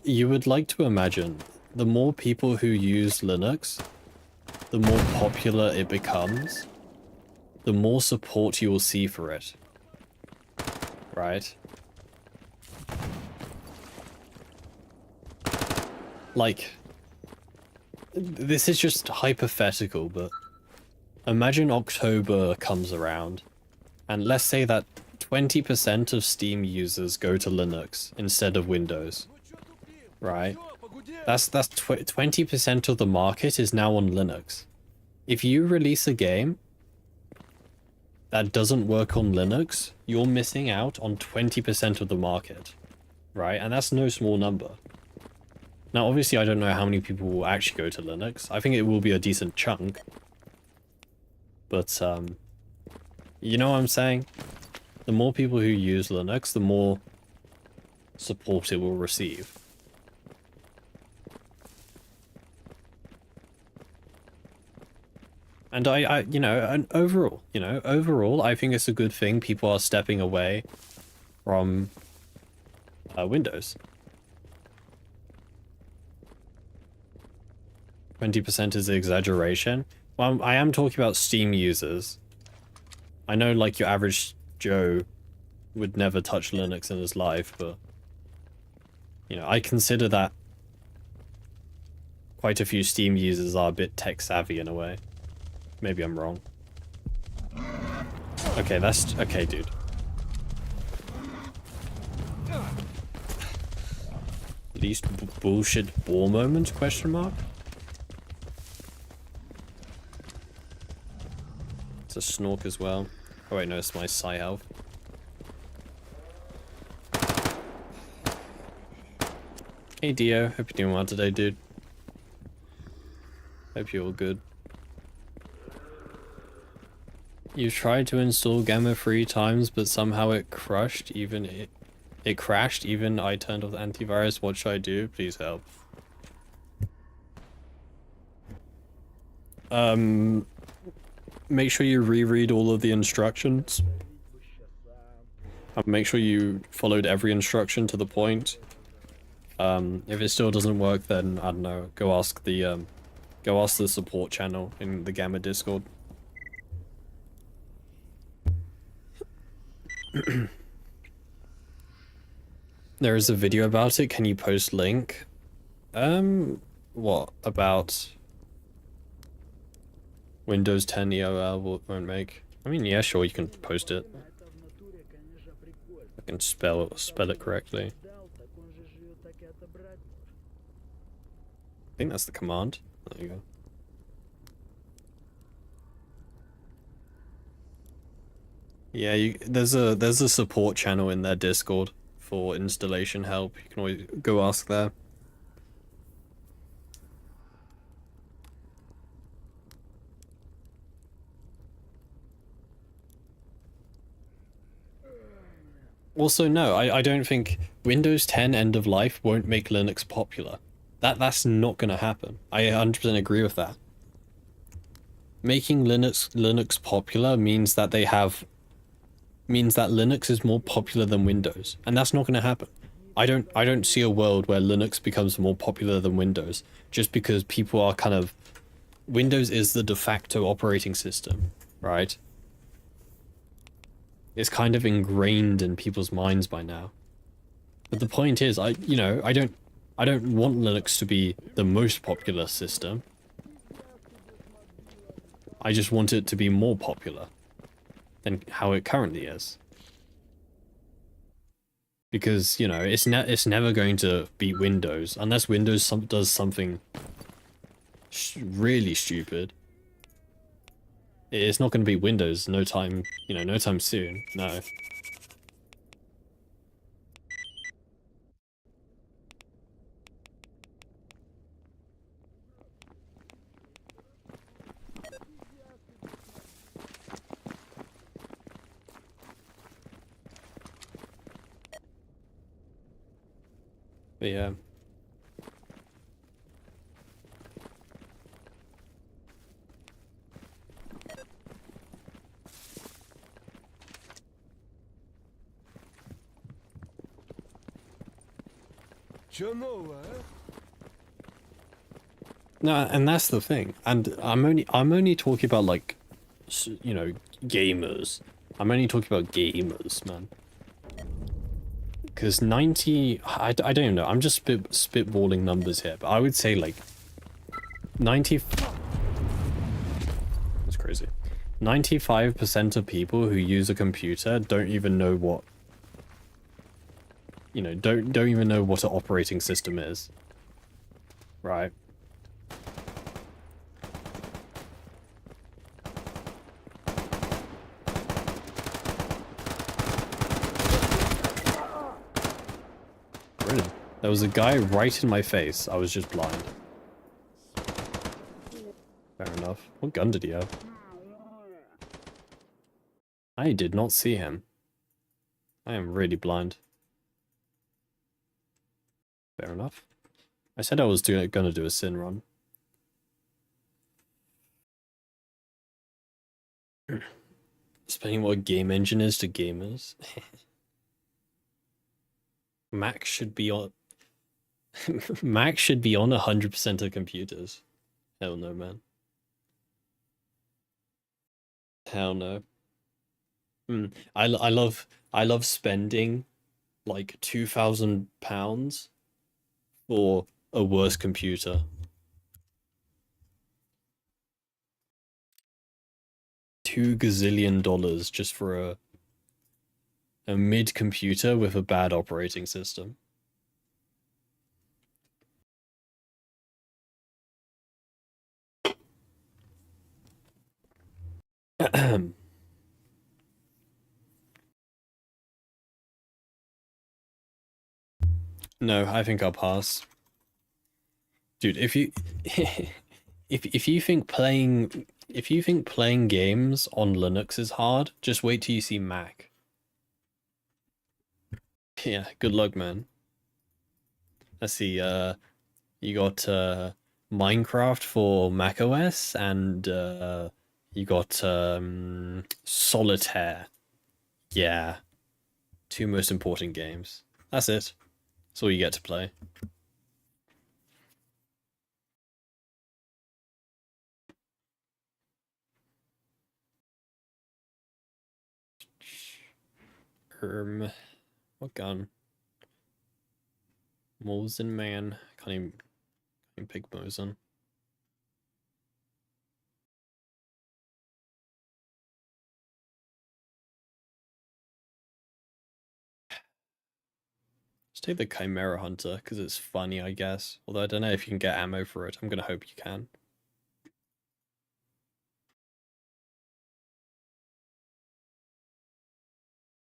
You would like to imagine the more people who use Linux, the more popular it becomes, the more support you will see for it. Right? Like, this is just hypothetical, but imagine October comes around, and let's say that 20% of Steam users go to Linux instead of Windows. Right? That's 20% of the market is now on Linux. If you release a game that doesn't work on Linux, you're missing out on 20% of the market. Right? And that's no small number. Now, obviously, I don't know how many people will actually go to Linux. I think it will be a decent chunk. But, you know what I'm saying? The more people who use Linux, the more support it will receive. And you know, and overall, I think it's a good thing people are stepping away from Windows. 20% is an exaggeration. Well, I am talking about Steam users. I know, like, your average Joe would never touch Linux in his life, but, you know, I consider that quite a few Steam users are a bit tech savvy in a way. Maybe I'm wrong. Okay, that's... Okay, dude. Least bullshit ball moment, question mark? It's a snork as well. Oh wait, no, it's my psi health. Hey Dio, hope you're doing well today, dude. Hope you're all good. You tried to install Gamma 3 times, but somehow it crashed. It crashed. Even I turned off the antivirus. What should I do? Please help. Make sure you reread all of the instructions. Make sure you followed every instruction to the point. If it still doesn't work, then I don't know. Go ask the support channel in the Gamma Discord. There is a video about it. Can you post link? What about Windows 10 EOL won't make? I mean, yeah, sure, you can post it. I can spell it correctly. I think that's the command. There you go. Yeah, there's a support channel in their Discord for installation help. You can always go ask there. Also, no, I don't think Windows 10 end of life won't make Linux popular. That's not gonna happen. I 100% agree with that. Making Linux popular means that Linux is more popular than Windows, and that's not gonna happen. I don't see a world where Linux becomes more popular than Windows just because people are kind of Windows is the de facto operating system, right? It's kind of ingrained in people's minds by now. But the point is, I don't want Linux to be the most popular system. I just want it to be more popular than how it currently is. Because, you know, it's never going to beat Windows unless Windows does something really stupid. It's not going to be Windows no time soon. No. But yeah. Чё нового, а? No, and that's the thing. And I'm only talking about, like, you know, gamers. I'm only talking about gamers, man. Because 90, I don't even know. I'm just spitballing numbers here, but I would say like 90. That's crazy. 95% of people who use a computer don't even know what, you know, don't even know what an operating system is. Right? Brilliant. There was a guy right in my face. I was just blind. Fair enough. What gun did he have? I did not see him. I am really blind. Fair enough. I said I was gonna do a sin run. Explaining what a game engine is to gamers. Mac should be on Mac should be on 100% of computers. Hell no, man. Hell no. I love spending like £2,000 for a worse computer. $2 gazillion just for a mid computer with a bad operating system. No, I think I'll pass. Dude, if you if you think playing games on Linux is hard, just wait till you see Mac. Yeah, good luck, man. Let's see, you got Minecraft for Mac OS and you got Solitaire. Yeah, two most important games. That's it. That's all you get to play. What gun? Mosin man. Can't even pick Mosin. Let's take the Chimera Hunter because it's funny, I guess. Although I don't know if you can get ammo for it. I'm gonna hope you can.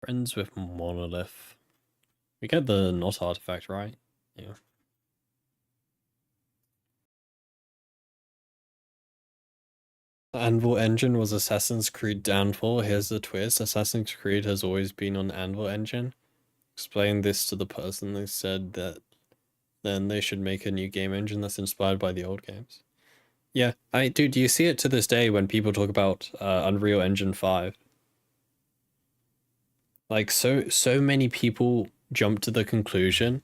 Friends with Monolith. We get the not artifact, right? Yeah. The Anvil engine was Assassin's Creed downfall. Here's the twist. Assassin's Creed has always been on Anvil engine. Explain this to the person. They said that then they should make a new game engine that's inspired by the old games. Yeah, dude, you see it to this day when people talk about Unreal Engine 5. Like, so many people jump to the conclusion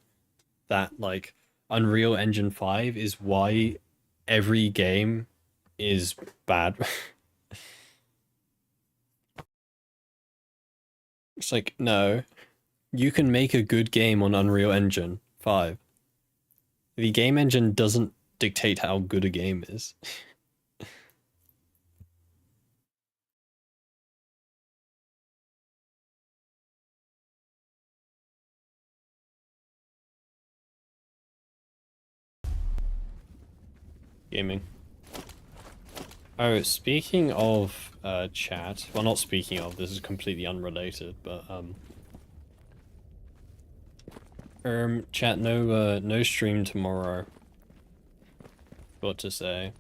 that, like, Unreal Engine 5 is why every game is bad. It's like, no, you can make a good game on Unreal Engine 5. The game engine doesn't dictate how good a game is. Gaming. Oh, speaking of chat, well, not speaking of, this is completely unrelated, but chat, no stream tomorrow. What to say?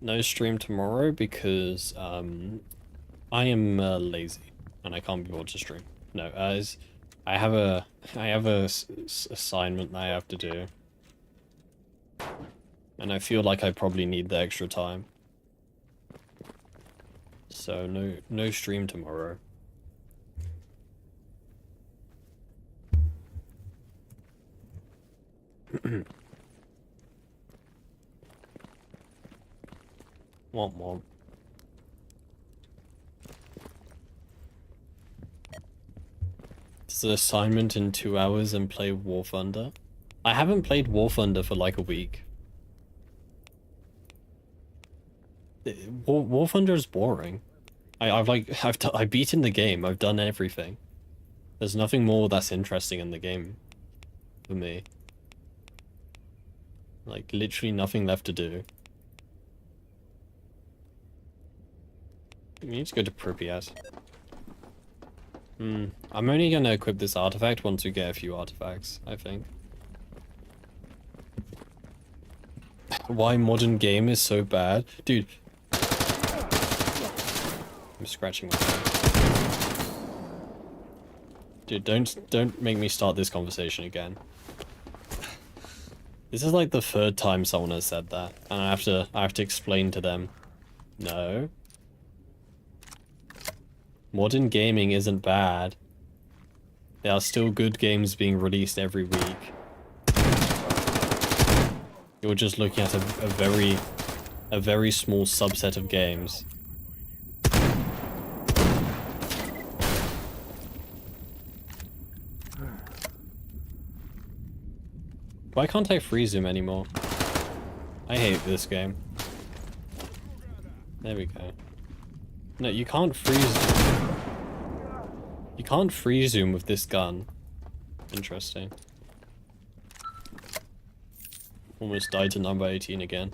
No stream tomorrow because I am lazy and I can't be bothered to stream. No, I have a assignment that I have to do, and I feel like I probably need the extra time. So no stream tomorrow. Womp womp. It's an assignment in 2 hours and play War Thunder. I haven't played War Thunder for like a week. War Thunder is boring. I've beaten the game. I've done everything. There's nothing more that's interesting in the game for me. Like literally nothing left to do. We need to go to Pripyat. I'm only gonna equip this artifact once we get a few artifacts, I think. Why modern game is so bad? Dude. I'm scratching my face. Dude, don't make me start this conversation again. This is like the 3rd time someone has said that, and I have to explain to them. No. Modern gaming isn't bad. There are still good games being released every week. You're just looking at a very small subset of games. Why can't I free zoom anymore? I hate this game. There we go. No, you can't freeze. You can't free zoom with this gun. Interesting. Almost died to number 18 again.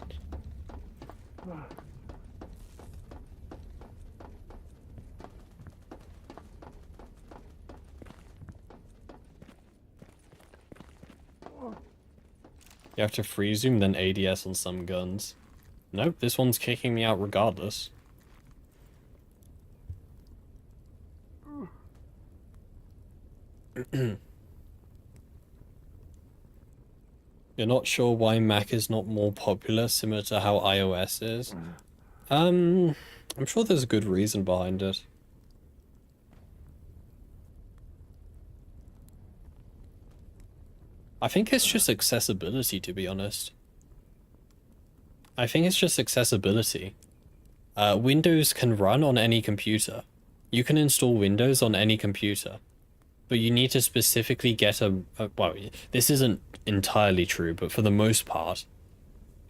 You have to free zoom, then ADS on some guns. Nope, this one's kicking me out regardless. You're not sure why Mac is not more popular, similar to how iOS is? I'm sure there's a good reason behind it. I think it's just accessibility, to be honest. I think it's just accessibility. Windows can run on any computer. You can install Windows on any computer. But you need to specifically get well, this isn't entirely true, but for the most part,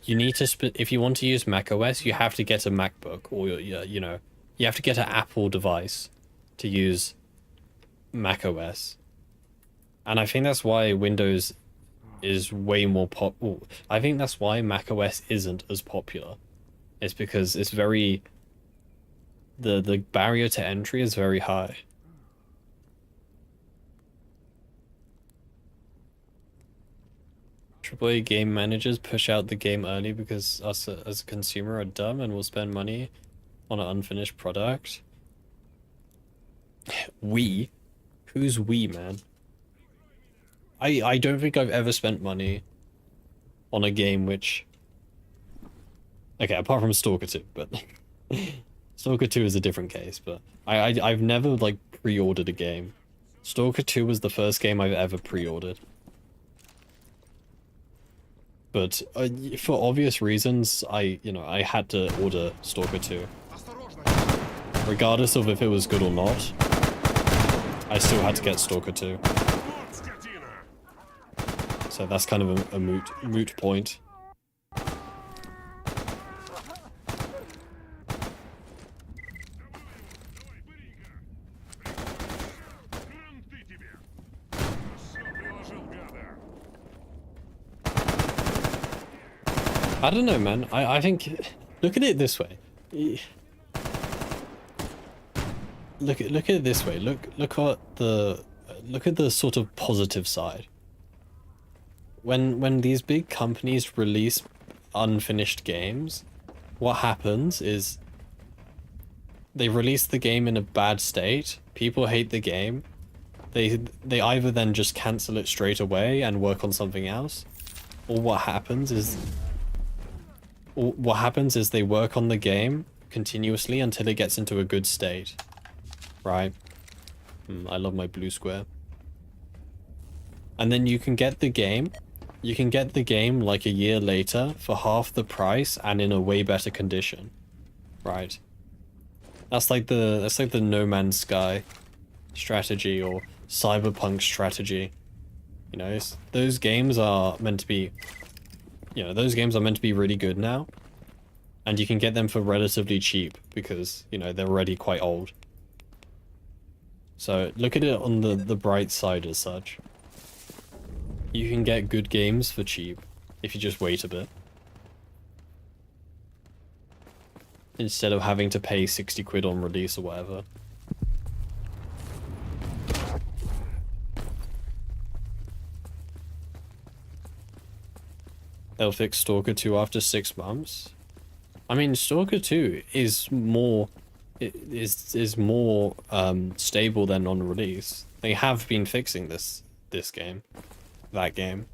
you need to, if you want to use macOS, you have to get a MacBook, or, you know, you have to get an Apple device to use macOS. And I think that's why Windows is way more I think that's why macOS isn't as popular. It's because it's very, the barrier to entry is very high. AAA game managers push out the game early because us as a consumer are dumb and will spend money on an unfinished product. We? Who's we, man? I don't think I've ever spent money on a game which... Okay, apart from Stalker 2, but... Stalker 2 is a different case, but I've never, like, pre-ordered a game. Stalker 2 was the first game I've ever pre-ordered. But for obvious reasons, I had to order Stalker 2. Regardless of if it was good or not, I still had to get Stalker 2. So that's kind of a moot point. I don't know, man. I think, look at it this way. Look at it this way. Look at the sort of positive side. When these big companies release unfinished games, what happens is they release the game in a bad state. People hate the game. They either then just cancel it straight away and work on something else, or what happens is they work on the game continuously until it gets into a good state. Right? I love my blue square. And then you can get the game. You can get the game like a year later for half the price and in a way better condition. Right? That's like the No Man's Sky strategy or Cyberpunk strategy. You know, those games are meant to be... You know, those games are meant to be really good now. And you can get them for relatively cheap because, you know, they're already quite old. So look at it on the bright side as such. You can get good games for cheap if you just wait a bit. Instead of having to pay 60 quid on release or whatever. They'll fix Stalker 2 after 6 months. I mean, Stalker 2 is more stable than on release. They have been fixing this game, that game.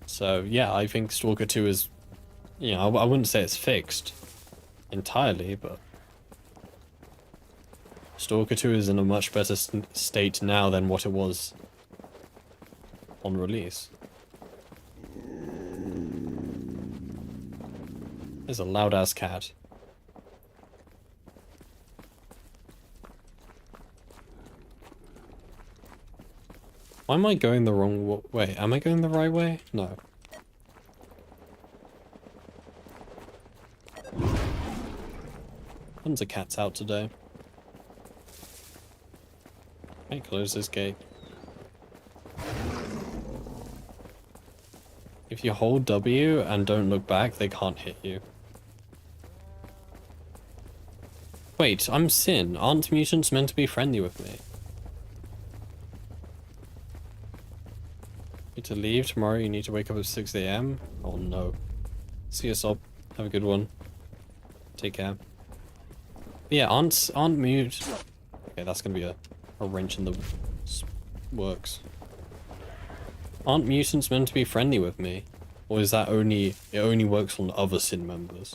So yeah, I think Stalker 2 is, you know, I wouldn't say it's fixed entirely, but Stalker 2 is in a much better state now than what it was on release. There's a loud-ass cat. Why am I going the wrong way? Am I going the right way? No. Tons of cats out today. Hey, close this gate. If you hold W and don't look back, they can't hit you. Wait, I'm Sin. Aren't mutants meant to be friendly with me? Need to leave tomorrow. You need to wake up at 6 a.m. Oh no. See you, Sob. Have a good one. Take care. Yeah, aren't mute. Okay, that's gonna be a wrench in the works. Aren't mutants meant to be friendly with me? Or is that it only works on other Sin members?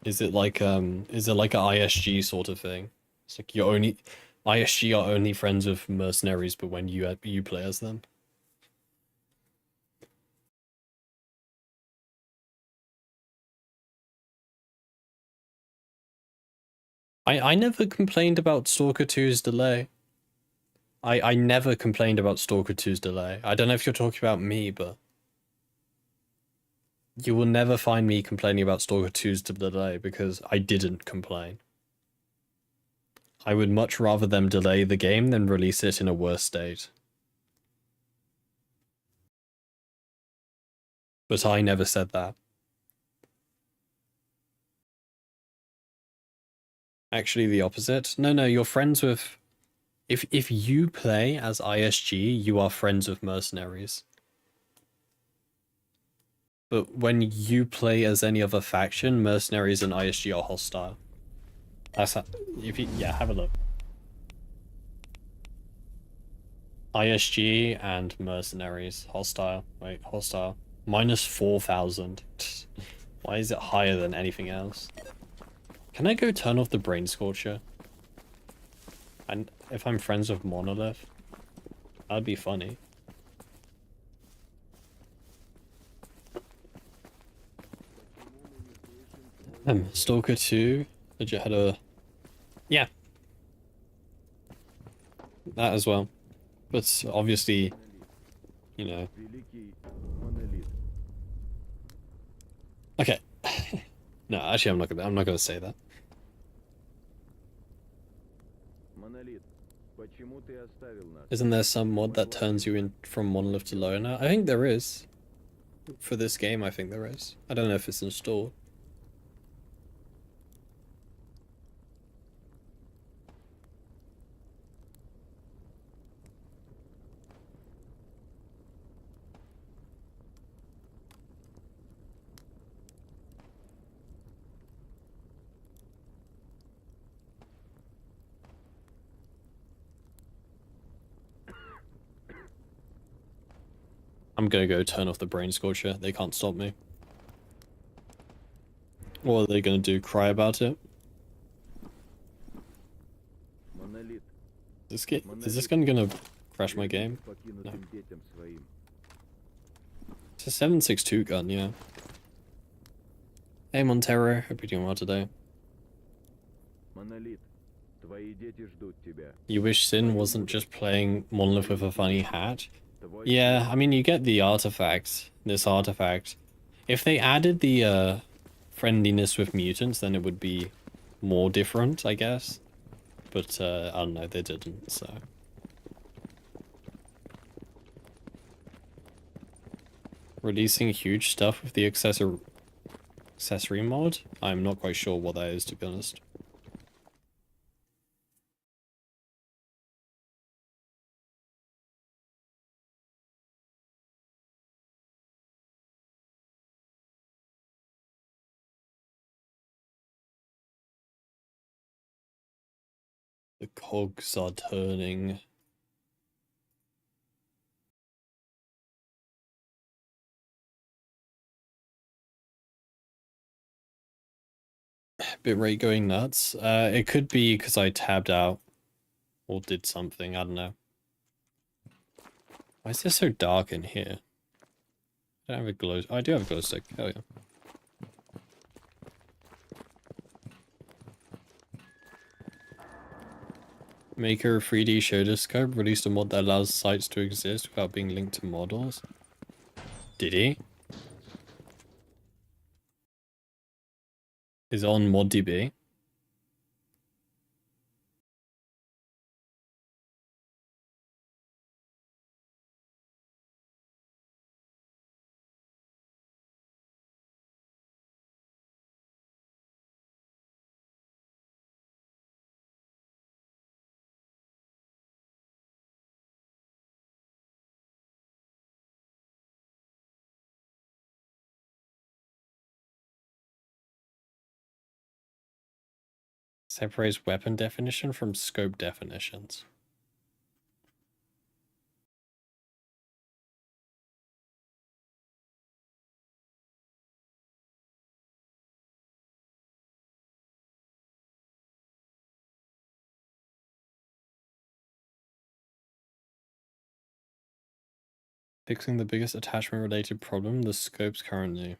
Is it like a ISG sort of thing? It's like ISG are only friends with mercenaries, but when you play as them. I never complained about Stalker 2's delay. I never complained about Stalker 2's delay. I don't know if you're talking about me, but you will never find me complaining about Stalker 2's delay because I didn't complain. I would much rather them delay the game than release it in a worse state. But I never said that. Actually, the opposite. No, you're friends with... If you play as ISG, you are friends with mercenaries. But when you play as any other faction, mercenaries and ISG are hostile. That's how, yeah, have a look. ISG and mercenaries, hostile. Wait, hostile. Minus 4,000. Why is it higher than anything else? Can I go turn off the brain scorcher? And if I'm friends with Monolith, that'd be funny. Stalker 2, legit had a... Yeah. That as well. But obviously, you know... Okay. No, actually I'm not gonna say that. Isn't there some mod that turns you in from Monolith to Loner? I think there is. For this game, I think there is. I don't know if it's installed. I'm gonna go turn off the brain scorcher. They can't stop me. What are they gonna do? Cry about it? Is this gonna crash my game? No. It's a 7.62 gun, yeah. Hey Montero, hope you're doing well today. You wish Sin wasn't just playing Monolith with a funny hat? Yeah, I mean, you get the artifact, this artifact. If they added the friendliness with mutants, then it would be more different, I guess. But I don't know, they didn't, so... Releasing huge stuff with the accessory mod? I'm not quite sure what that is, to be honest. The cogs are turning. Bitrate going nuts. It could be because I tabbed out or did something. I don't know. Why is this so dark in here? I don't have a glow. Oh, I do have a glow stick. Hell yeah. Maker 3D Show Discourse released a mod that allows sites to exist without being linked to models. Did he? Is it on ModDB? Separates weapon definition from scope definitions. Fixing the biggest attachment related problem, the scopes currently.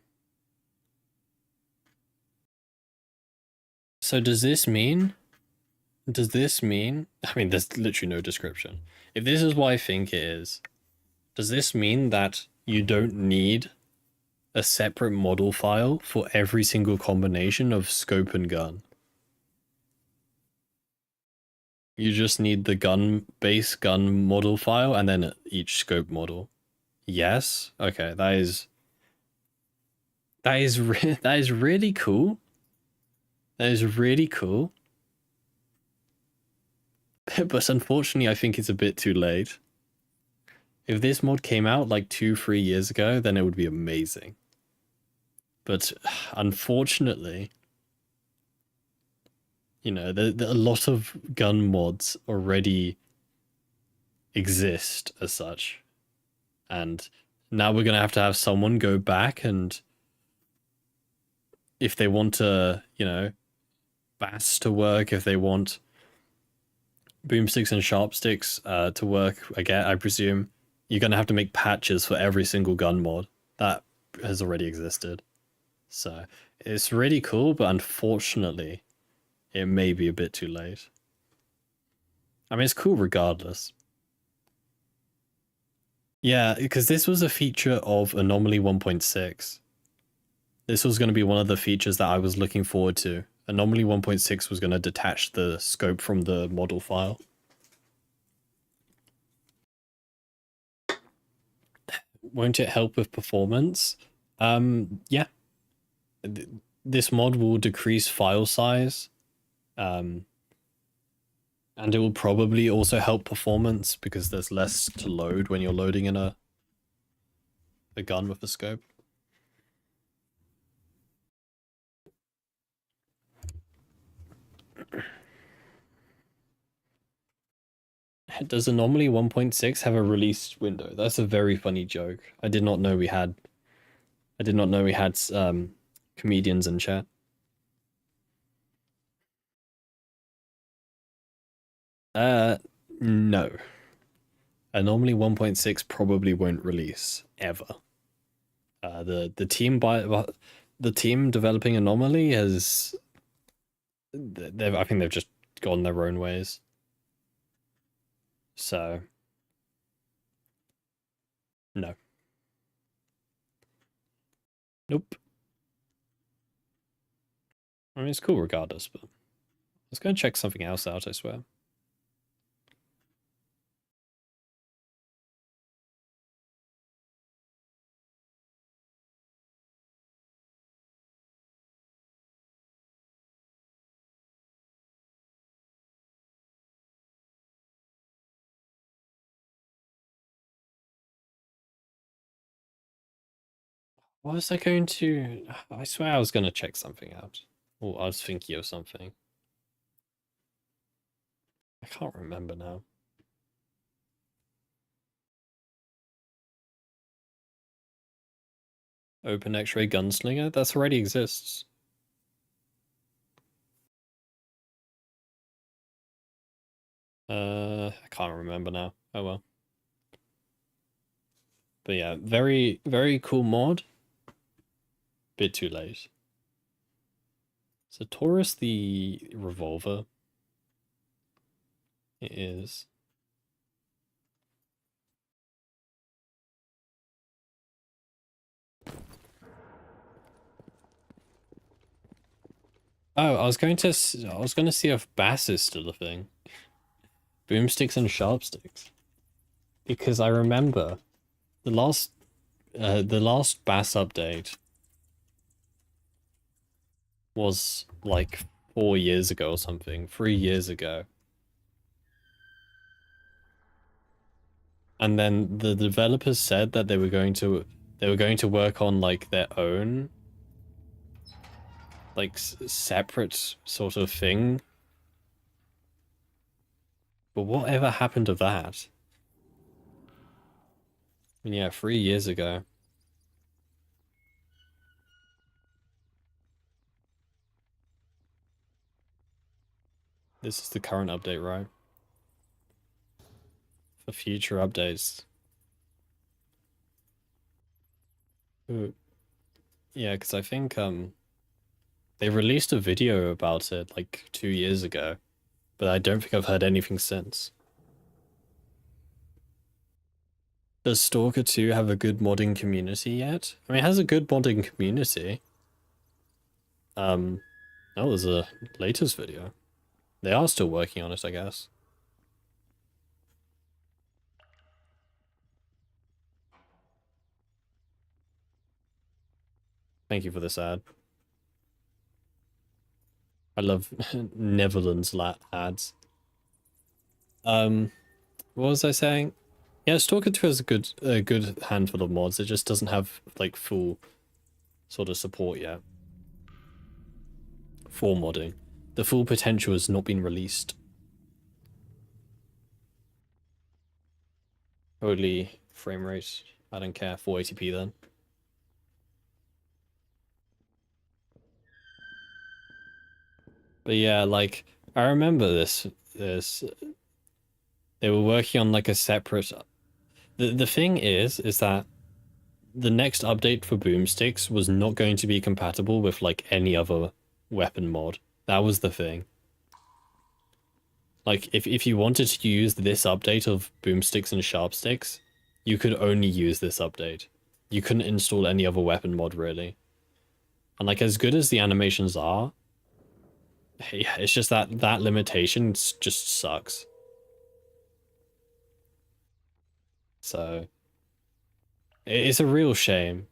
So does this mean, I mean, there's literally no description. If this is what I think it is, does this mean that you don't need a separate model file for every single combination of scope and gun? You just need the base gun model file and then each scope model. Yes? Okay, that is that is really cool. That is really cool. But unfortunately, I think it's a bit too late. If this mod came out like 2-3 years ago, then it would be amazing. But unfortunately, you know, a lot of gun mods already exist as such. And now we're going to have someone go back and if they want to, you know, bass to work, if they want boomsticks and sharpsticks to work, again, I presume, you're going to have to make patches for every single gun mod that has already existed. So it's really cool, but unfortunately, it may be a bit too late. I mean, it's cool regardless. Yeah, because this was a feature of Anomaly 1.6. This was going to be one of the features that I was looking forward to. Anomaly 1.6 was going to detach the scope from the model file. Won't it help with performance? Yeah. This mod will decrease file size. And it will probably also help performance because there's less to load when you're loading in a gun with the scope. Does Anomaly 1.6 have a release window? That's a very funny joke. I did not know we had comedians in chat. No. Anomaly 1.6 probably won't release ever. The team developing Anomaly has I think they've just gone their own ways. So no. Nope. I mean, it's cool regardless, but let's go and check something else out, I swear. What was I going to... I swear I was going to check something out. Or I was thinking of something. I can't remember now. Open X-ray gunslinger? That already exists. I can't remember now. Oh well. But yeah, very, very cool mod. Bit too late. So Taurus the revolver. It is. Oh, I was going to see if bass is still a thing. Boomsticks and sharpsticks. Because I remember the last bass update was like 4 years ago or something, 3 years ago. And then the developers said that they were going to work on like their own like separate sort of thing But whatever happened to that? I mean, yeah, 3 years ago. This is the current update, right? For future updates. Ooh. Yeah, because I think they released a video about it like 2 years ago, but I don't think I've heard anything since. Does Stalker 2 have a good modding community yet? I mean, it has a good modding community. That was a latest video. They are still working on it, I guess. Thank you for this ad. I love Netherlands ads. What was I saying? Yeah, Stalker 2 has a good handful of mods. It just doesn't have like full sort of support yet for modding. The full potential has not been released. Holy frame rate. I don't care. 480p then. But yeah, like I remember this they were working on like a separate the thing is that the next update for boomsticks was not going to be compatible with like any other weapon mod. That was the thing. Like if you wanted to use this update of boomsticks and sharpsticks, you could only use this update. You couldn't install any other weapon mod really. And like as good as the animations are, yeah, it's just that limitation just sucks. So it's a real shame.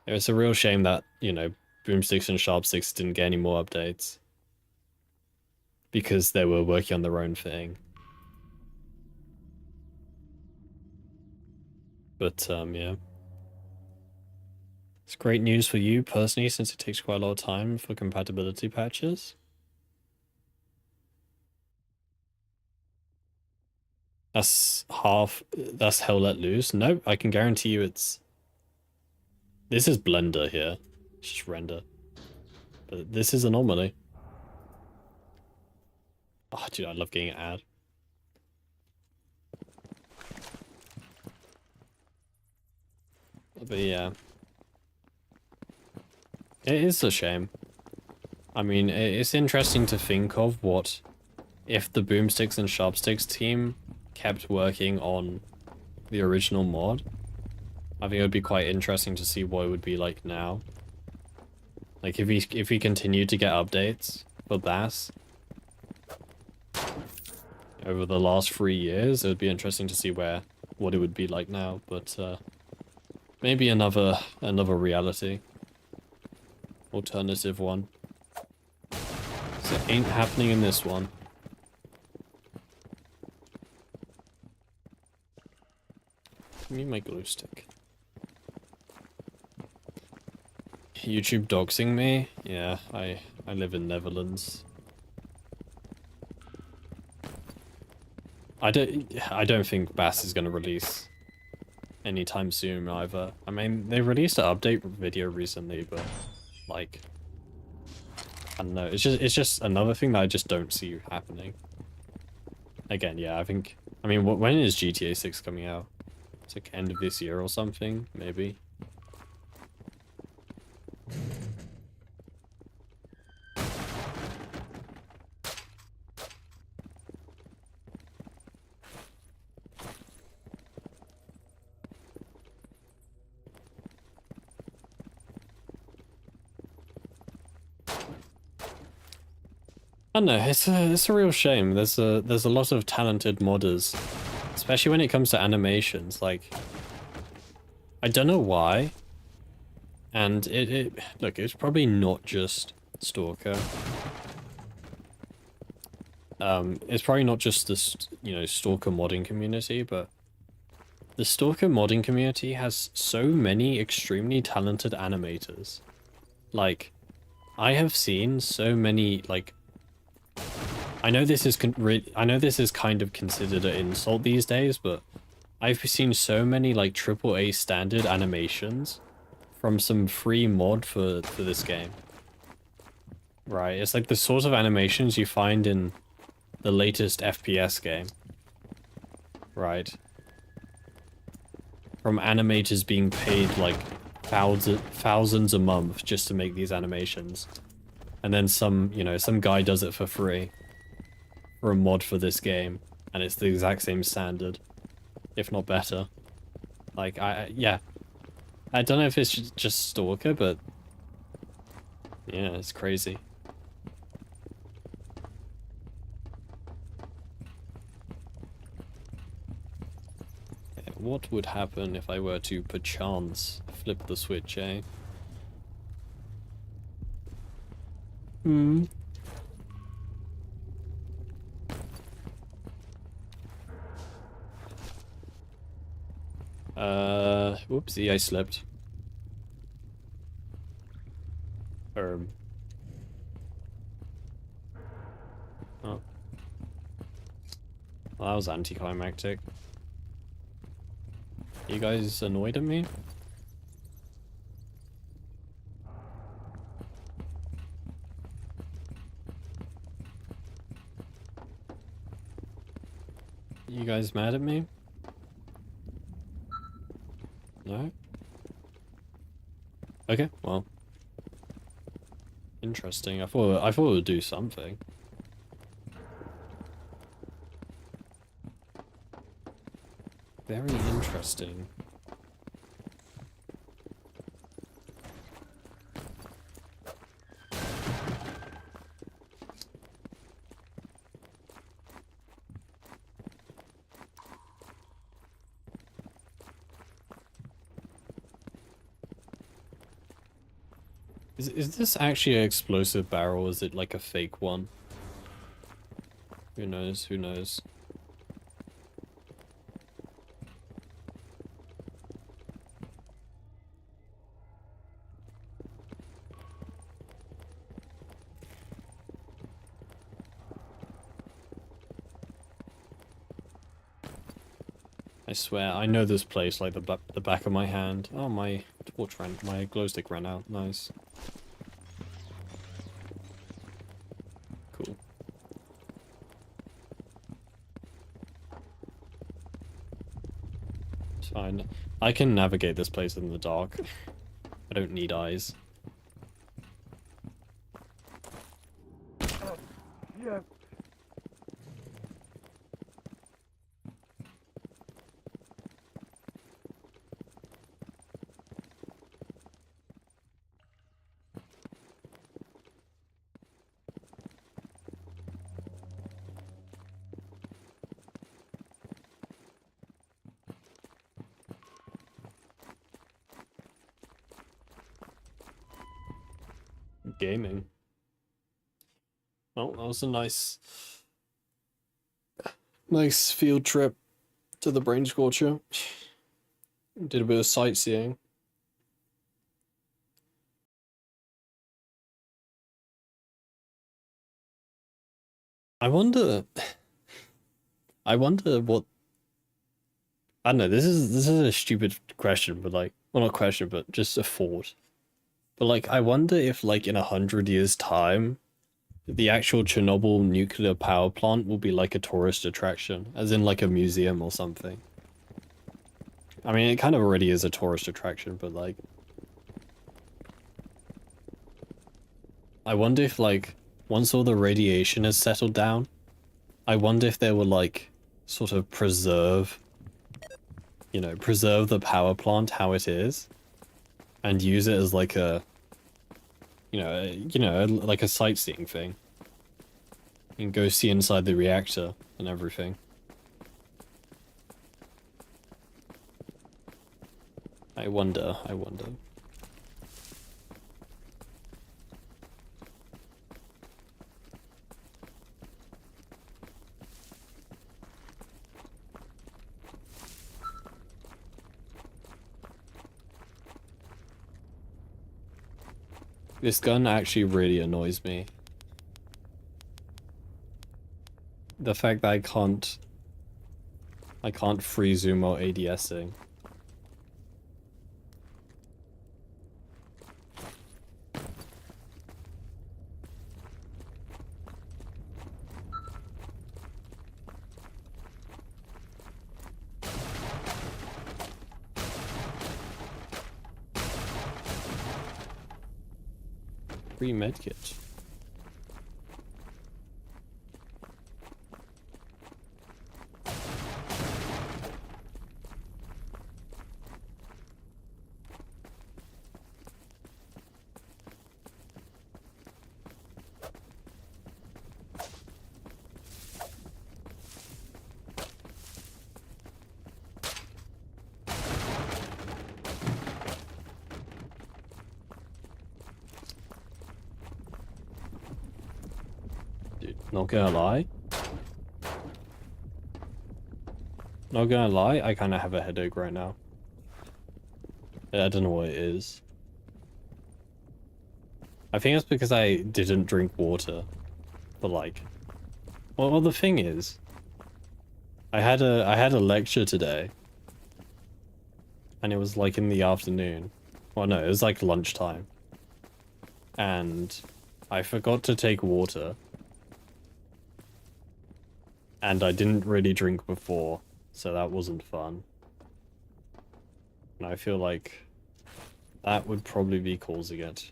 It's a real shame that, you know, boomsticks and sharpsticks didn't get any more updates. Because they were working on their own thing. But, yeah. It's great news for you, personally, since it takes quite a lot of time for compatibility patches. That's hell let loose. Nope, I can guarantee you it's... This is Blender here. It's just render. But this is Anomaly. Oh, dude, I love getting an ad. But yeah. It is a shame. I mean, it's interesting to think of what if the boomsticks and sharpsticks team kept working on the original mod. I think it would be quite interesting to see what it would be like now. Like if we continued to get updates for that over the last 3 years, it would be interesting to see what it would be like now. But maybe another reality, alternative one. So it ain't happening in this one. Give me my glue stick. YouTube doxing me? Yeah, I live in Netherlands. I don't think Bass is gonna release anytime soon either. I mean, they released an update video recently, but like I don't know. It's just another thing that I just don't see happening. Again, yeah, I mean, when is GTA 6 coming out? It's like end of this year or something, maybe. I don't know, it's a real shame. There's a lot of talented modders, especially when it comes to animations. Like, I don't know why, and look, it's probably not just Stalker. It's probably not just this, you know, Stalker modding community, but the Stalker modding community has so many extremely talented animators. Like, I have seen so many, like, I know this is I know this is kind of considered an insult these days, but I've seen so many like AAA standard animations from some free mod for this game. Right, it's like the sort of animations you find in the latest FPS game. Right. From animators being paid like thousands a month just to make these animations. And then some, you know, some guy does it for free. For a mod for this game. And it's the exact same standard. If not better. Like, yeah. I don't know if it's just Stalker, but... yeah, it's crazy. What would happen if I were to, perchance, flip the switch, eh? Hmm. Whoopsie, I slipped. Oh. Well, that was anticlimactic. You guys annoyed at me? You guys mad at me? No? Okay, well. Interesting. I thought it would do something. Very interesting. Is this actually an explosive barrel, or is it like a fake one? Who knows, who knows? I swear, I know this place like the back of my hand. Oh, my torch ran, my glow stick ran out. Nice. Cool. It's fine. I can navigate this place in the dark. I don't need eyes. Yeah. Gaming. Oh, that was a nice field trip to the Brain Scorcher. Did a bit of sightseeing. I wonder what, I don't know, this is a stupid question, but like, well, not question, but just a thought. But like, I wonder if like in 100 years' time, the actual Chernobyl nuclear power plant will be like a tourist attraction, as in like a museum or something. I mean, it kind of already is a tourist attraction, but like, I wonder if like, once all the radiation has settled down, I wonder if they will like, sort of preserve, you know, preserve the power plant how it is, and use it as like a, like a sightseeing thing. You can go see inside the reactor and everything. I wonder. This gun actually really annoys me. the fact that I can't free zoom while ADSing. Free medkit. Dude, not gonna lie. Not gonna lie, I kind of have a headache right now. I don't know what it is. I think it's because I didn't drink water. But like, well, the thing is, I had a lecture today, and it was like in the afternoon. Well, no, it was like lunchtime, and I forgot to take water, and I didn't really drink before, so that wasn't fun. And I feel like that would probably be causing it.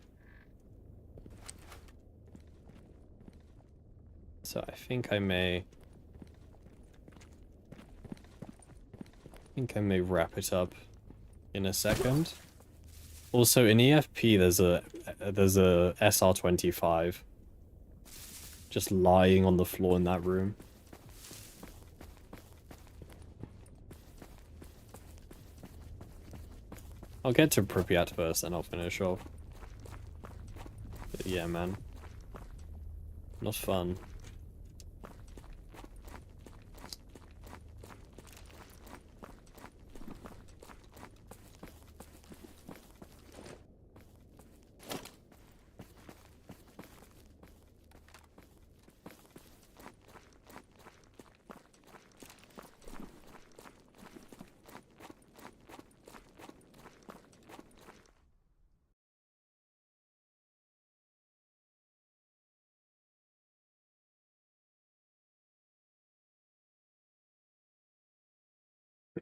So I think I may wrap it up in a second. Also in EFP there's a SR-25 just lying on the floor in that room. I'll get to Pripyat first and I'll finish off. But yeah, man. Not fun.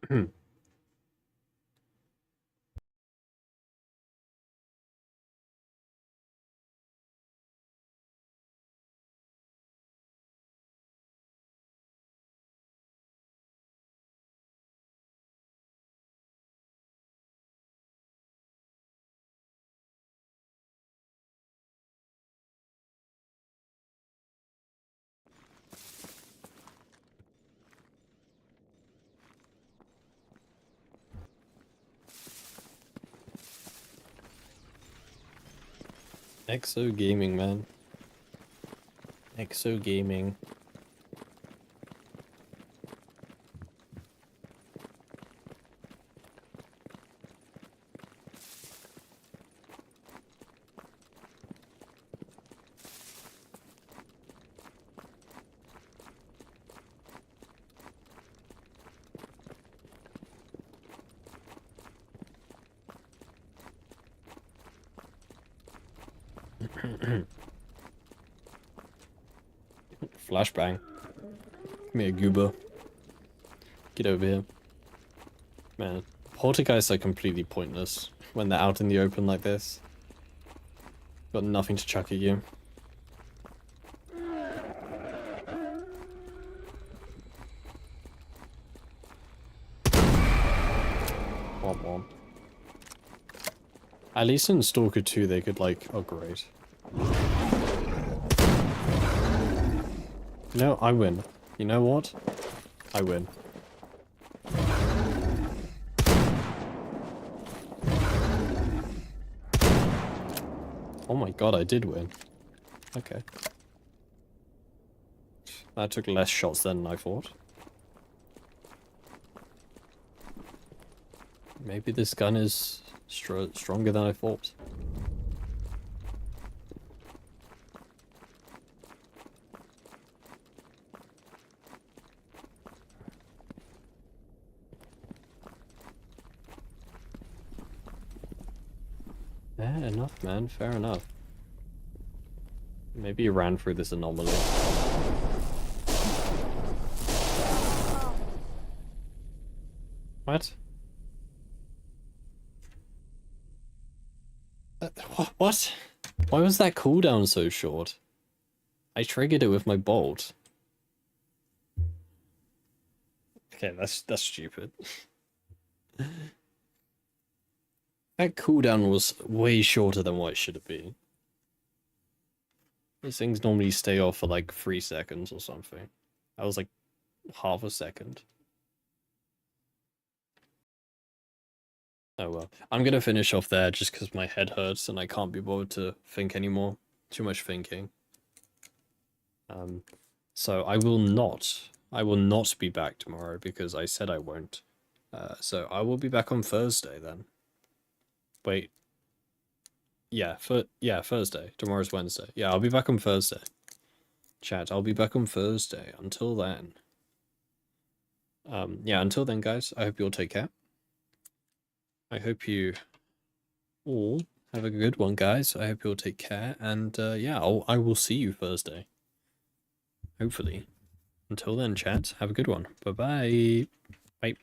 Give Exo Gaming, man. Exo Gaming. Flashbang. Give me a goober. Get over here. Man, poltergeists are completely pointless when they're out in the open like this. Got nothing to chuck at you. Womp womp. At least in Stalker 2 they could like... Oh great. No, I win. You know what? I win. Oh my god, I did win. Okay. That took less shots than I thought. Maybe this gun is stronger than I thought. Fair enough, man. Fair enough. Maybe you ran through this anomaly. What? What? Why was that cooldown so short? I triggered it with my bolt. Okay, that's stupid. That cooldown was way shorter than what it should have been. These things normally stay off for like 3 seconds or something. That was like half a second. Oh well. I'm gonna finish off there just because my head hurts and I can't be bothered to think anymore. Too much thinking. So I will not be back tomorrow because I said I won't. So I will be back on Thursday then. Wait. Yeah, Thursday. Tomorrow's Wednesday. Yeah, I'll be back on Thursday. Chat, I'll be back on Thursday. Until then. Yeah, until then, guys, I hope you all take care. I hope you all have a good one, guys. I hope you all take care. And, yeah, I will see you Thursday. Hopefully. Until then, chat, have a good one. Bye-bye. Bye.